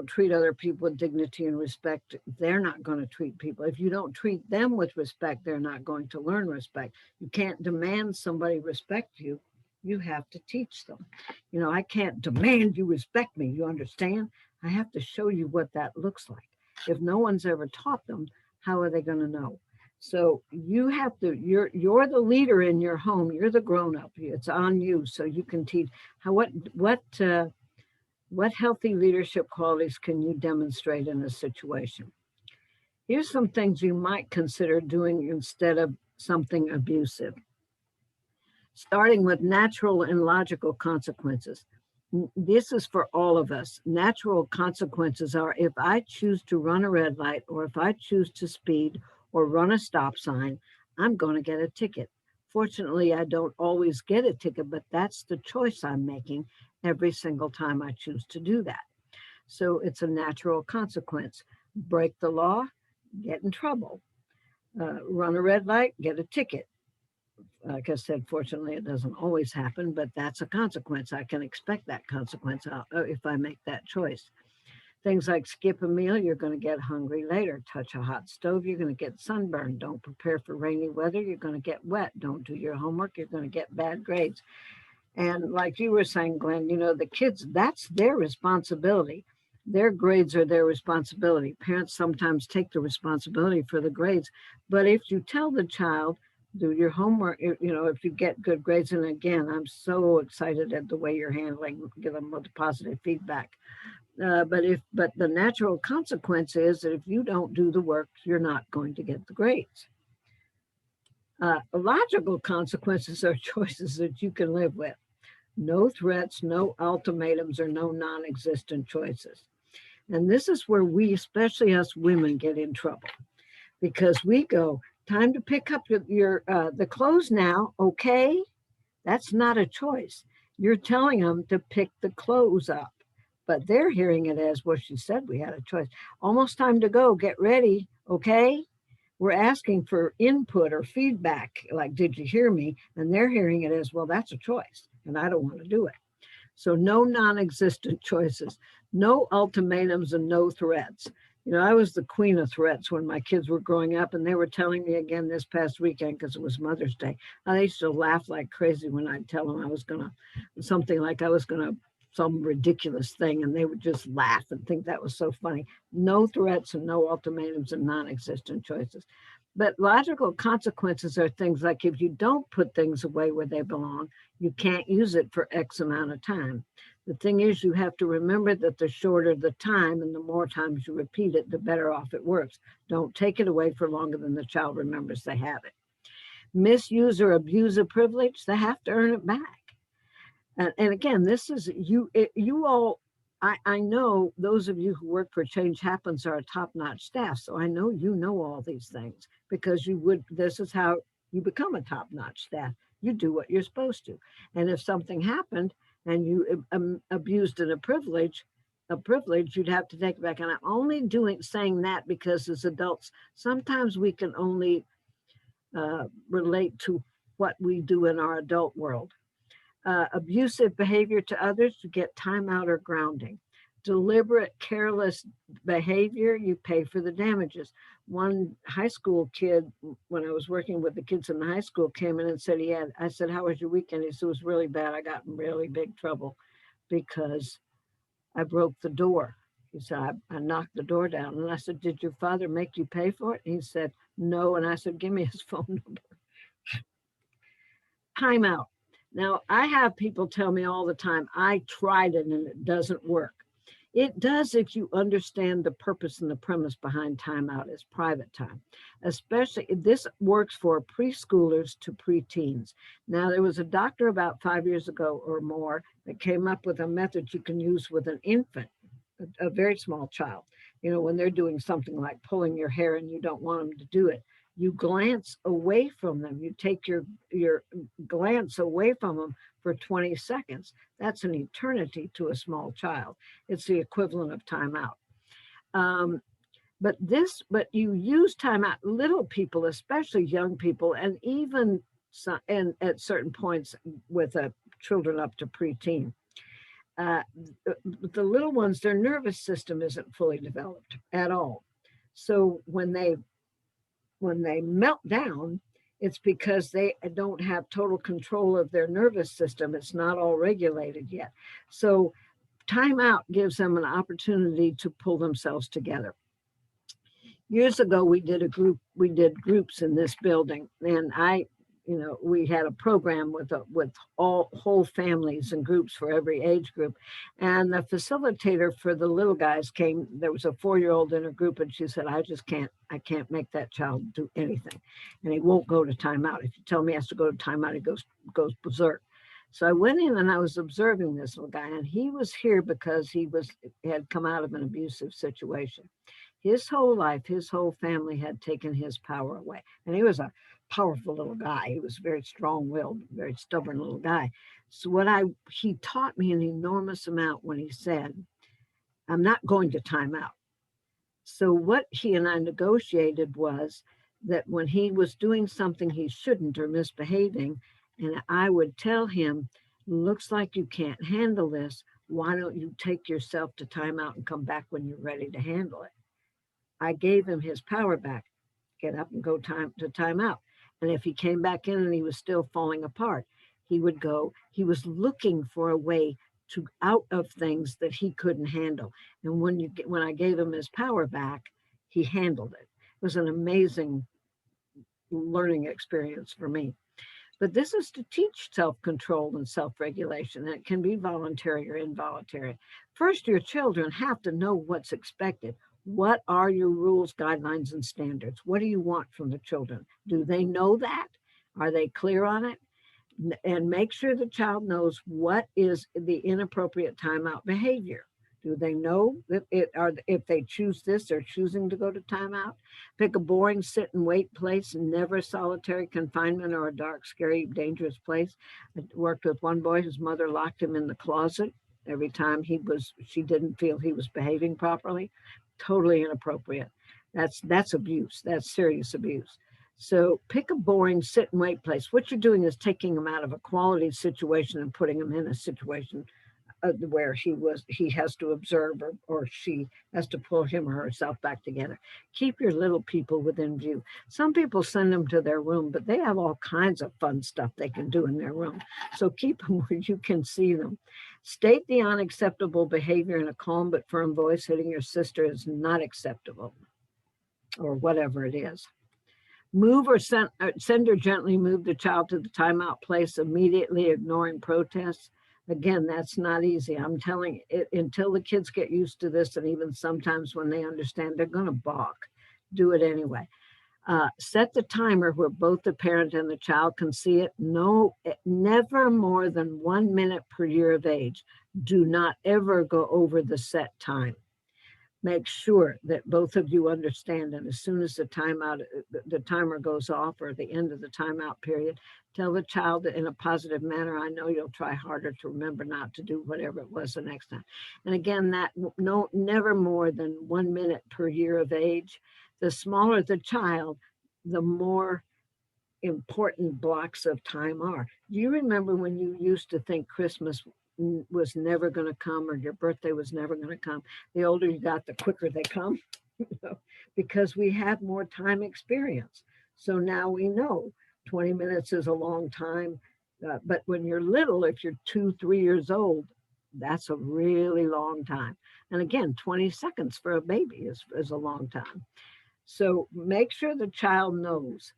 treat other people with dignity and respect, they're not going to treat people. If you don't treat them with respect, they're not going to learn respect. You can't demand somebody respect you. You have to teach them. You know, I can't demand you respect me. You understand? I have to show you what that looks like. If no one's ever taught them, how are they going to know? So you have to, you're the leader in your home. You're the grown-up. It's on you. So you can teach what healthy leadership qualities can you demonstrate in a situation? Here's some things you might consider doing instead of something abusive. Starting with natural and logical consequences. This is for all of us. Natural consequences are if I choose to run a red light or if I choose to speed or run a stop sign, I'm going to get a ticket. Fortunately, I don't always get a ticket, but that's the choice I'm making every single time I choose to do that. So it's a natural consequence. Break the law, get in trouble. Run a red light, get a ticket. Like I said, fortunately, it doesn't always happen, but that's a consequence. I can expect that consequence if I make that choice. Things like skip a meal, you're going to get hungry later. Touch a hot stove, you're going to get sunburned. Don't prepare for rainy weather, you're going to get wet. Don't do your homework, you're going to get bad grades. And like you were saying, Glenn, the kids, that's their responsibility. Their grades are their responsibility. Parents sometimes take the responsibility for the grades. But if you tell the child, do your homework, if you get good grades, and again, I'm so excited at the way you're handling, give them the positive feedback. But the natural consequence is that if you don't do the work, you're not going to get the grades. Logical consequences are choices that you can live with. No threats, no ultimatums, or no non-existent choices. And this is where we, especially us women, get in trouble, because we go, time to pick up the clothes now, okay? That's not a choice. You're telling them to pick the clothes up, but they're hearing it as, well, she said we had a choice. Almost time to go, get ready, okay? We're asking for input or feedback, like, did you hear me? And they're hearing it as, well, that's a choice, and I don't want to do it. So no non-existent choices, no ultimatums, and no threats. I was the queen of threats when my kids were growing up, and they were telling me again this past weekend, because it was Mother's Day. I used to laugh like crazy when I'd tell them I was going to, some ridiculous thing, and they would just laugh and think that was so funny. No threats and no ultimatums and non-existent choices. But logical consequences are things like, if you don't put things away where they belong, you can't use it for X amount of time. The thing is, you have to remember that the shorter the time and the more times you repeat it, the better off it works. Don't take it away for longer than the child remembers they have it. Misuse or abuse a privilege, they have to earn it back. And again, this is you all, I know those of you who work for Change Happens are a top-notch staff. So I know you know all these things, because this is how you become a top-notch staff. You do what you're supposed to. And if something happened and you abused a privilege, you'd have to take it back. And I'm only saying that because as adults, sometimes we can only relate to what we do in our adult world. Abusive behavior to others, to get timeout or grounding. Deliberate, careless behavior, you pay for the damages. One high school kid, when I was working with the kids in the high school, came in and said I said, how was your weekend? He said, it was really bad. I got in really big trouble because I broke the door. He said, I knocked the door down. And I said, did your father make you pay for it? And he said, no. And I said, give me his phone number. Timeout. Now, I have people tell me all the time, I tried it and it doesn't work. It does if you understand the purpose and the premise behind timeout as private time. Especially, this works for preschoolers to preteens. Now, there was a doctor about 5 years ago or more that came up with a method you can use with an infant, a very small child. When they're doing something like pulling your hair and you don't want them to do it, you glance away from them. You take your glance away from them for 20 seconds. That's an eternity to a small child. It's the equivalent of timeout. But you use timeout, little people, especially young people, and even and at certain points with children up to preteen. The little ones, their nervous system isn't fully developed at all. So when they melt down, it's because they don't have total control of their nervous system. It's not all regulated yet. So timeout gives them an opportunity to pull themselves together. Years ago, we did groups in this building, and we had a program with whole families and groups for every age group. And the facilitator for the little guys came. There was a 4-year-old in a group, and she said, I can't make that child do anything. And he won't go to timeout. If you tell me he has to go to timeout, he goes berserk. So I went in and I was observing this little guy, and he was here because he had come out of an abusive situation. His whole life, his whole family had taken his power away. And he was a powerful little guy. He was very strong-willed, very stubborn little guy. So he taught me an enormous amount when he said, I'm not going to time out. So what he and I negotiated was that when he was doing something he shouldn't or misbehaving, and I would tell him, looks like you can't handle this, why don't you take yourself to timeout and come back when you're ready to handle it? I gave him his power back. Get up and go to timeout. And if he came back in and he was still falling apart, he would go. He was looking for a way to out of things that he couldn't handle. And when I gave him his power back, he handled it. It was an amazing learning experience for me. But this is to teach self-control and self-regulation. It can be voluntary or involuntary. First, your children have to know what's expected. What are your rules, guidelines, and standards? What do you want from the children? Do they know that? Are they clear on it? And make sure the child knows what is the inappropriate timeout behavior. Do they know that if they choose this, they're choosing to go to timeout? Pick a boring sit and wait place, never solitary confinement or a dark, scary, dangerous place. I worked with one boy, his mother locked him in the closet every time she didn't feel he was behaving properly. Totally inappropriate. That's abuse. That's serious abuse. So pick a boring sit and wait place. What you're doing is taking him out of a quality situation and putting him in a situation where he has to observe or she has to pull him or herself back together. Keep your little people within view. Some people send them to their room, but they have all kinds of fun stuff they can do in their room. So keep them where you can see them. State the unacceptable behavior in a calm but firm voice. Hitting your sister is not acceptable, or whatever it is. Move or send or gently move the child to the timeout place, immediately ignoring protests. Again, that's not easy. I'm telling it, until the kids get used to this, and even sometimes when they understand, they're going to balk. Do it anyway. Set the timer where both the parent and the child can see it. No, never more than 1 minute per year of age. Do not ever go over the set time. Make sure that both of you understand, and as soon as the timer goes off or the end of the timeout period, tell the child in a positive manner, I know you'll try harder to remember not to do whatever it was the next time. And again, never more than 1 minute per year of age. The smaller the child, the more important blocks of time are. Do you remember when you used to think Christmas was never going to come or your birthday was never going to come? The older you got, the quicker they come, because we have more time experience. So now we know 20 minutes is a long time. But when you're little, if you're 2-3 years old, that's a really long time. And again, 20 seconds for a baby is a long time. So make sure the child knows.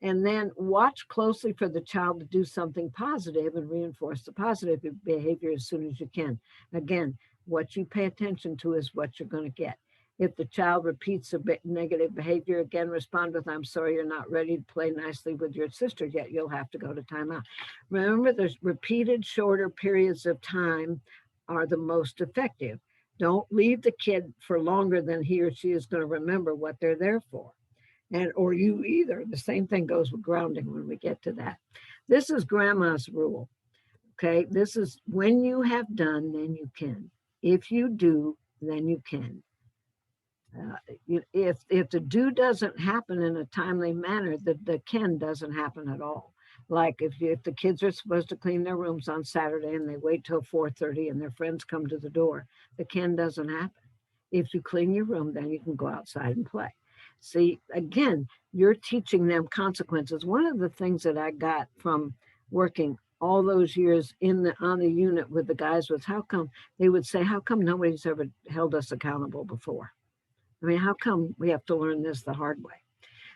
And then watch closely for the child to do something positive and reinforce the positive behavior as soon as you can. Again, what you pay attention to is what you're going to get. If the child repeats a bit negative behavior, again, respond with, I'm sorry, you're not ready to play nicely with your sister yet. You'll have to go to timeout. Remember, there's repeated shorter periods of time are the most effective. Don't leave the kid for longer than he or she is going to remember what they're there for. Or you either. The same thing goes with grounding when we get to that. This is grandma's rule. Okay. This is when you have done, then you can. If you do, then you can. If the do doesn't happen in a timely manner, the can doesn't happen at all. Like if the kids are supposed to clean their rooms on Saturday and they wait till 4:30 and their friends come to the door, the can doesn't happen. If you clean your room, then you can go outside and play. See, again, you're teaching them consequences. One of the things that I got from working all those years on the unit with the guys was, how come they would say, how come nobody's ever held us accountable before? I mean, how come we have to learn this the hard way?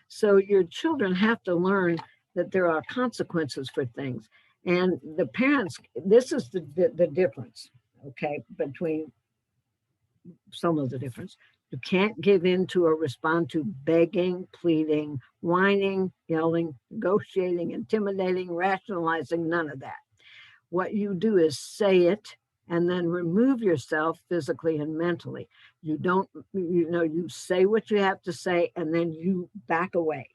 So your children have to learn that there are consequences for things. And the parents, this is the difference, okay, between some of the difference. You can't give in to or respond to begging, pleading, whining, yelling, negotiating, intimidating, rationalizing, none of that. What you do is say it and then remove yourself physically and mentally. You don't, you say what you have to say and then you back away.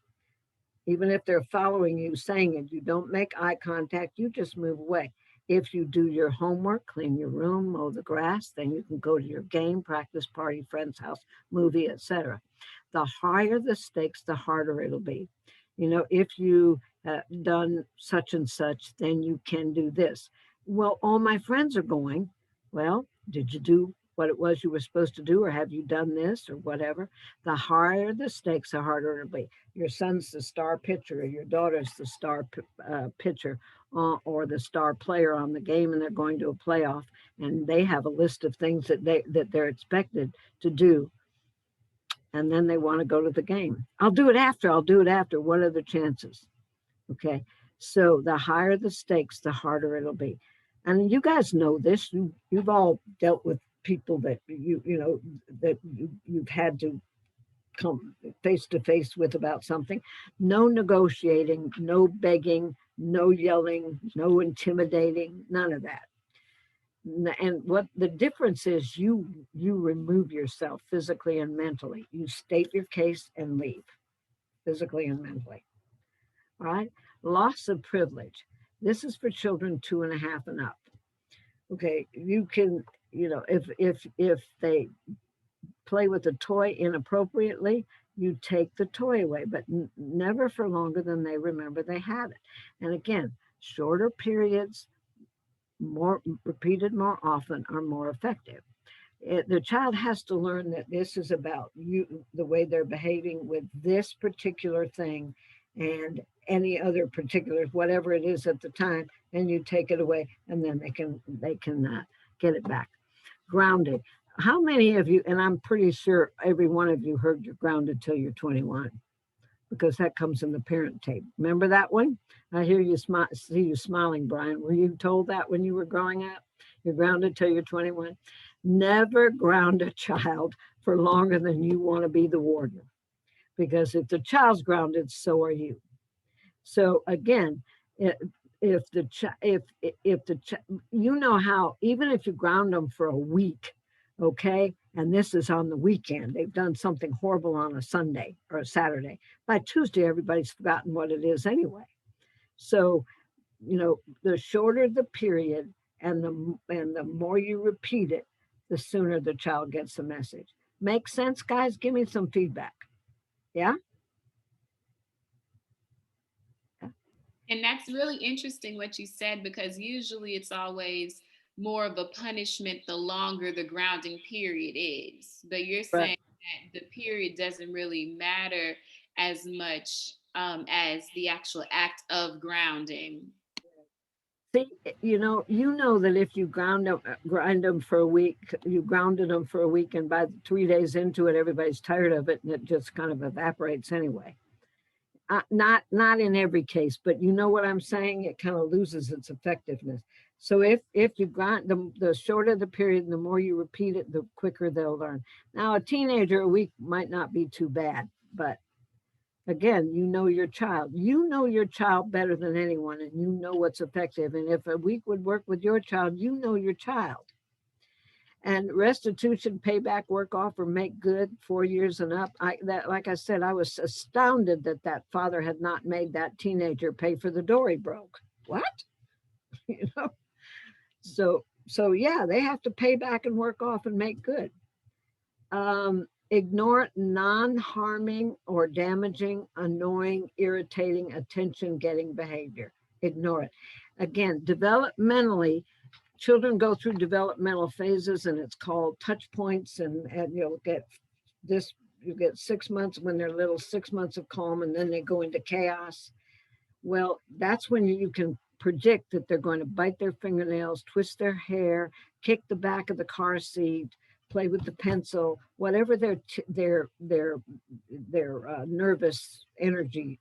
Even if they're following you saying it, you don't make eye contact, you just move away. If you do your homework, clean your room, mow the grass, then you can go to your game, practice, party, friend's house, movie, etc. The higher the stakes, the harder it'll be. If you done such and such, then you can do this. Well, all my friends are going. Well, did you do what it was you were supposed to do, or have you done this or whatever? The higher the stakes, the harder it'll be. Your son's the star pitcher, or your daughter's the star pitcher, or the star player on the game, and they're going to a playoff, and they have a list of things that they're expected to do, and then they want to go to the game. I'll do it after. I'll do it after. What are the chances? Okay. So the higher the stakes, the harder it'll be. And you guys know this. You've all dealt with people that you've had to come face to face with about something. No negotiating, no begging, no yelling, no intimidating, none of that. And what the difference is, you remove yourself physically and mentally. You state your case and leave, physically and mentally. All right. Loss of privilege. This is for children 2.5 and up. Okay. You can, if they play with a toy inappropriately, you take the toy away, but never for longer than they remember they had it. And again, shorter periods, more repeated more often, are more effective. The child has to learn that this is about you, the way they're behaving with this particular thing and any other particulars, whatever it is at the time, and you take it away, and then they can get it back. Grounded. How many of you, and I'm pretty sure every one of you heard you're grounded till you're 21, because that comes in the parent tape. Remember that one? I hear you see you smiling, Brian. Were you told that when you were growing up? You're grounded till you're 21. Never ground a child for longer than you want to be the warden, because if the child's grounded, so are you. So again, if you know how, even if you ground them for a week, okay, and this is on the weekend, they've done something horrible on a Sunday or a Saturday, by Tuesday everybody's forgotten what it is anyway. So the shorter the period and the more you repeat it, the sooner the child gets the message. Make sense, guys? Give me some feedback. Yeah. And that's really interesting what you said, because usually it's always more of a punishment the longer the grounding period is. But you're saying that the period doesn't really matter as much as the actual act of grounding. See, you know that if you grind them for a week, you grounded them for a week, and by 3 days into it, everybody's tired of it, and it just kind of evaporates anyway. Not in every case, but you know what I'm saying? It kind of loses its effectiveness. So if you grind them, the shorter the period, and the more you repeat it, the quicker they'll learn. Now, a teenager, a week might not be too bad, but again, you know your child. You know your child better than anyone, and you know what's effective. And if a week would work with your child, you know your child. And restitution, payback, work off, or make good, 4 years and up. Like I said, I was astounded that father had not made that teenager pay for the door he broke. What? So yeah, they have to pay back and work off and make good. Ignore non-harming or damaging, annoying, irritating, attention-getting behavior. Ignore it. Again, developmentally, children go through developmental phases, and it's called touch points, and you'll get 6 months when they're little, 6 months of calm, and then they go into chaos. Well, that's when you can predict that they're going to bite their fingernails, twist their hair, kick the back of the car seat, play with the pencil, whatever their nervous energy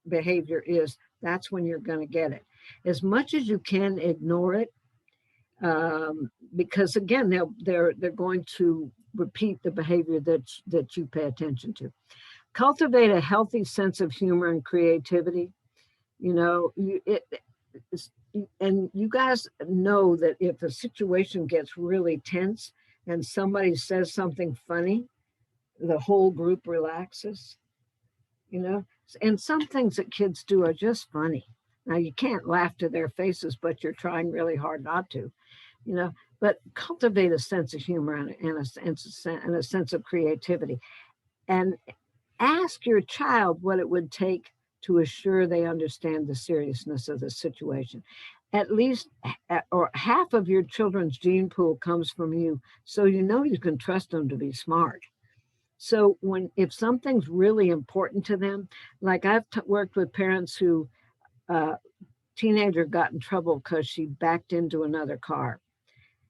behavior is. That's when you're going to get it. As much as you can, ignore it, because again, they're going to repeat the behavior that you pay attention to. Cultivate a healthy sense of humor and creativity. And you guys know that if a situation gets really tense and somebody says something funny, the whole group relaxes. And some things that kids do are just funny. Now, you can't laugh to their faces, but you're trying really hard not to, but cultivate a sense of humor and a sense of creativity, and ask your child what it would take to assure they understand the seriousness of the situation. at least or half of your children's gene pool comes from you. So you know you can trust them to be smart. So if something's really important to them, like I've worked with parents who teenager got in trouble because she backed into another car.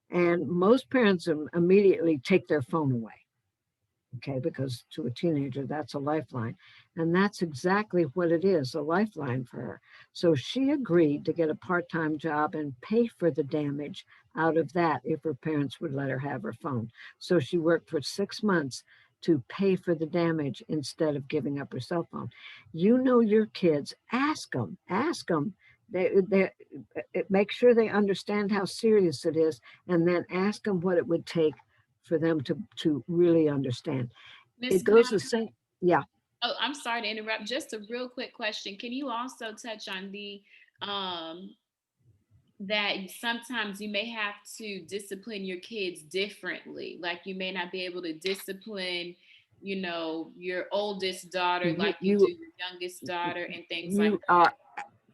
And most parents immediately take their phone away. Okay, because to a teenager, that's a lifeline. And that's exactly what it is, a lifeline for her. So she agreed to get a part-time job and pay for the damage out of that if her parents would let her have her phone. So she worked for 6 months to pay for the damage instead of giving up her cell phone. You know your kids, ask them. Make sure they understand how serious it is, and then ask them what it would take for them to really understand. Ms. It goes the Connie, same. Yeah. oh, I'm sorry to interrupt. Just a real quick question. Can you also touch on the that sometimes you may have to discipline your kids differently? Like you may not be able to discipline, you know, your oldest daughter like you do your youngest daughter and things like that.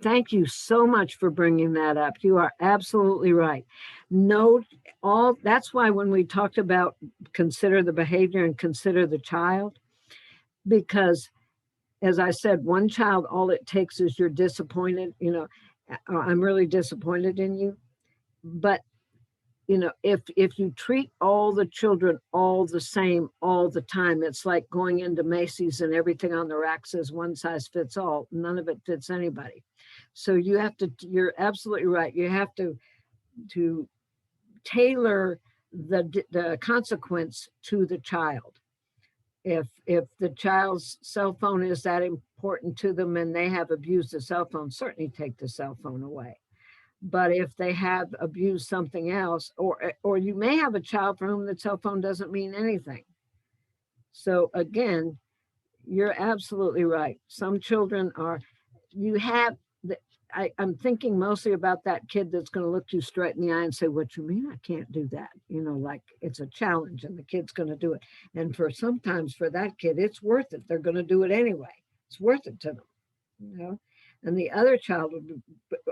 Thank you so much for bringing that up. You are absolutely right. No, that's why when we talked about consider the behavior and consider the child, because as I said, one child, all it takes is you're disappointed, you know, I'm really disappointed in you. But, you know, if you treat all the children all the same all the time, it's like going into Macy's and everything on the rack says one size fits all. None of it fits anybody. So you're absolutely right. You have to tailor the consequence to the child. If the child's cell phone is that important to them and they have abused the cell phone, certainly take the cell phone away. But if they have abused something else, or you may have a child for whom the cell phone doesn't mean anything. So again, you're absolutely right. Some children I'm thinking mostly about that kid that's going to look you straight in the eye and say, what you mean I can't do that? You know, like it's a challenge and the kid's going to do it. And sometimes for that kid, it's worth it. They're going to do it anyway. It's worth it to them, you know? And the other child,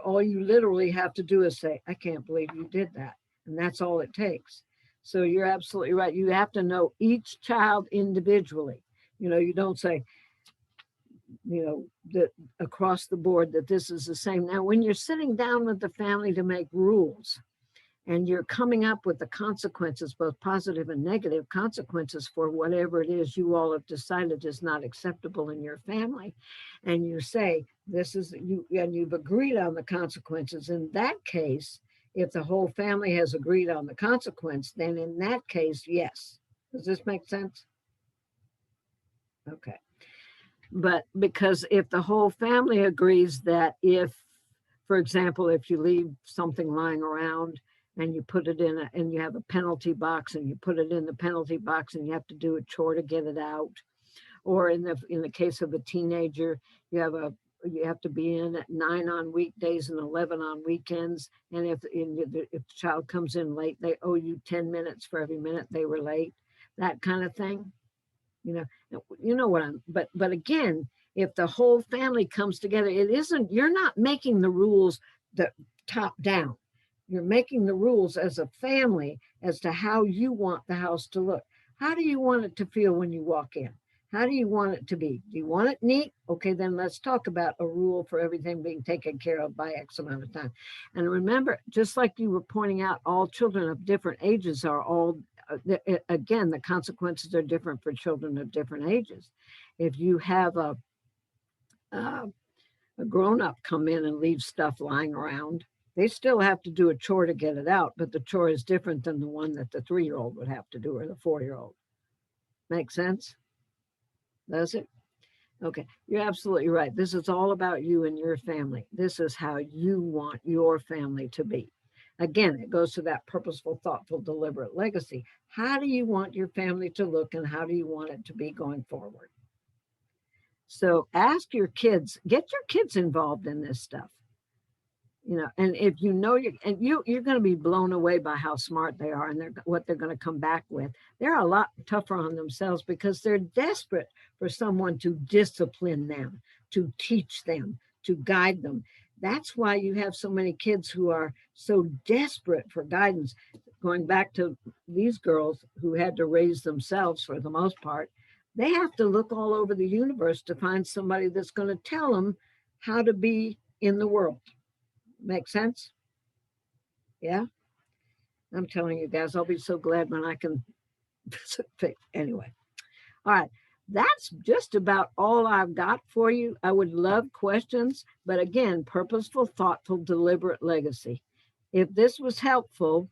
all you literally have to do is say, I can't believe you did that. And that's all it takes. So you're absolutely right. You have to know each child individually. You know, you don't say, you know, that across the board that this is the same. Now, when you're sitting down with the family to make rules and you're coming up with the consequences, both positive and negative consequences for whatever it is you all have decided is not acceptable in your family, and you say, this is you, and you've agreed on the consequences, in that case, if the whole family has agreed on the consequence, then in that case, yes. Does this make sense? Okay. But because if the whole family agrees that if, for example, if you leave something lying around and you put it in and you have a penalty box and you put it in the penalty box and you have to do a chore to get it out, or in the case of a teenager, you have to be in at 9 on weekdays and 11 on weekends, and if the child comes in late, they owe you 10 minutes for every minute they were late, that kind of thing. You know what but again, if the whole family comes together, you're not making the rules that top down. You're making the rules as a family as to how you want the house to look. How do you want it to feel when you walk in? How do you want it to be? Do you want it neat? Okay, then let's talk about a rule for everything being taken care of by X amount of time. And remember, just like you were pointing out, all children of different ages are all again, the consequences are different for children of different ages. If you have a grown-up come in and leave stuff lying around, they still have to do a chore to get it out, but the chore is different than the one that the 3-year-old would have to do or the 4-year-old. Make sense? Does it? Okay, you're absolutely right. This is all about you and your family. This is how you want your family to be. Again, it goes to that purposeful, thoughtful, deliberate legacy. How do you want your family to look and how do you want it to be going forward? So ask your kids, get your kids involved in this stuff. You know, and if you know you're going to be blown away by how smart they are and what they're going to come back with. They're a lot tougher on themselves because they're desperate for someone to discipline them, to teach them, to guide them. That's why you have so many kids who are so desperate for guidance. Going back to these girls who had to raise themselves for the most part, they have to look all over the universe to find somebody that's going to tell them how to be in the world. Make sense? Yeah. I'm telling you guys, I'll be so glad when I can. Anyway. All right. That's just about all I've got for you. I would love questions, but again, purposeful, thoughtful, deliberate legacy. If this was helpful,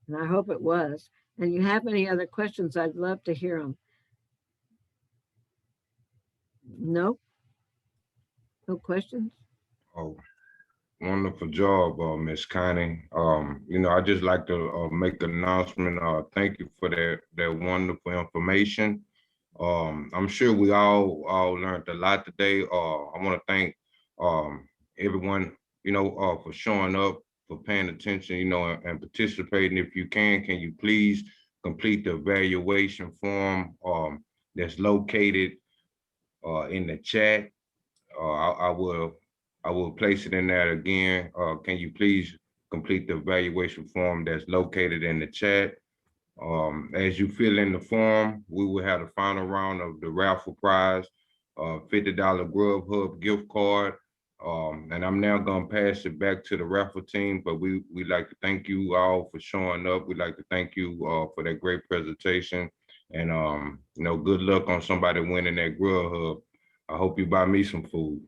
and I hope it was, and you have any other questions, I'd love to hear them. No? No questions? Oh, wonderful job, Miss Connie. I just like to make an announcement. Thank you for that wonderful information. I'm sure we all learned a lot today. I want to thank everyone, for showing up, for paying attention, and participating. If you can you please complete the evaluation form that's located in the chat. I will place it in there again. Can you please complete the evaluation form that's located in the chat? As you fill in the form, we will have the final round of the raffle prize, $50 Grubhub gift card. And I'm now gonna pass it back to the raffle team, but we like to thank you all for showing up. We'd like to thank you for that great presentation, and good luck on somebody winning that Grubhub. I hope you buy me some food.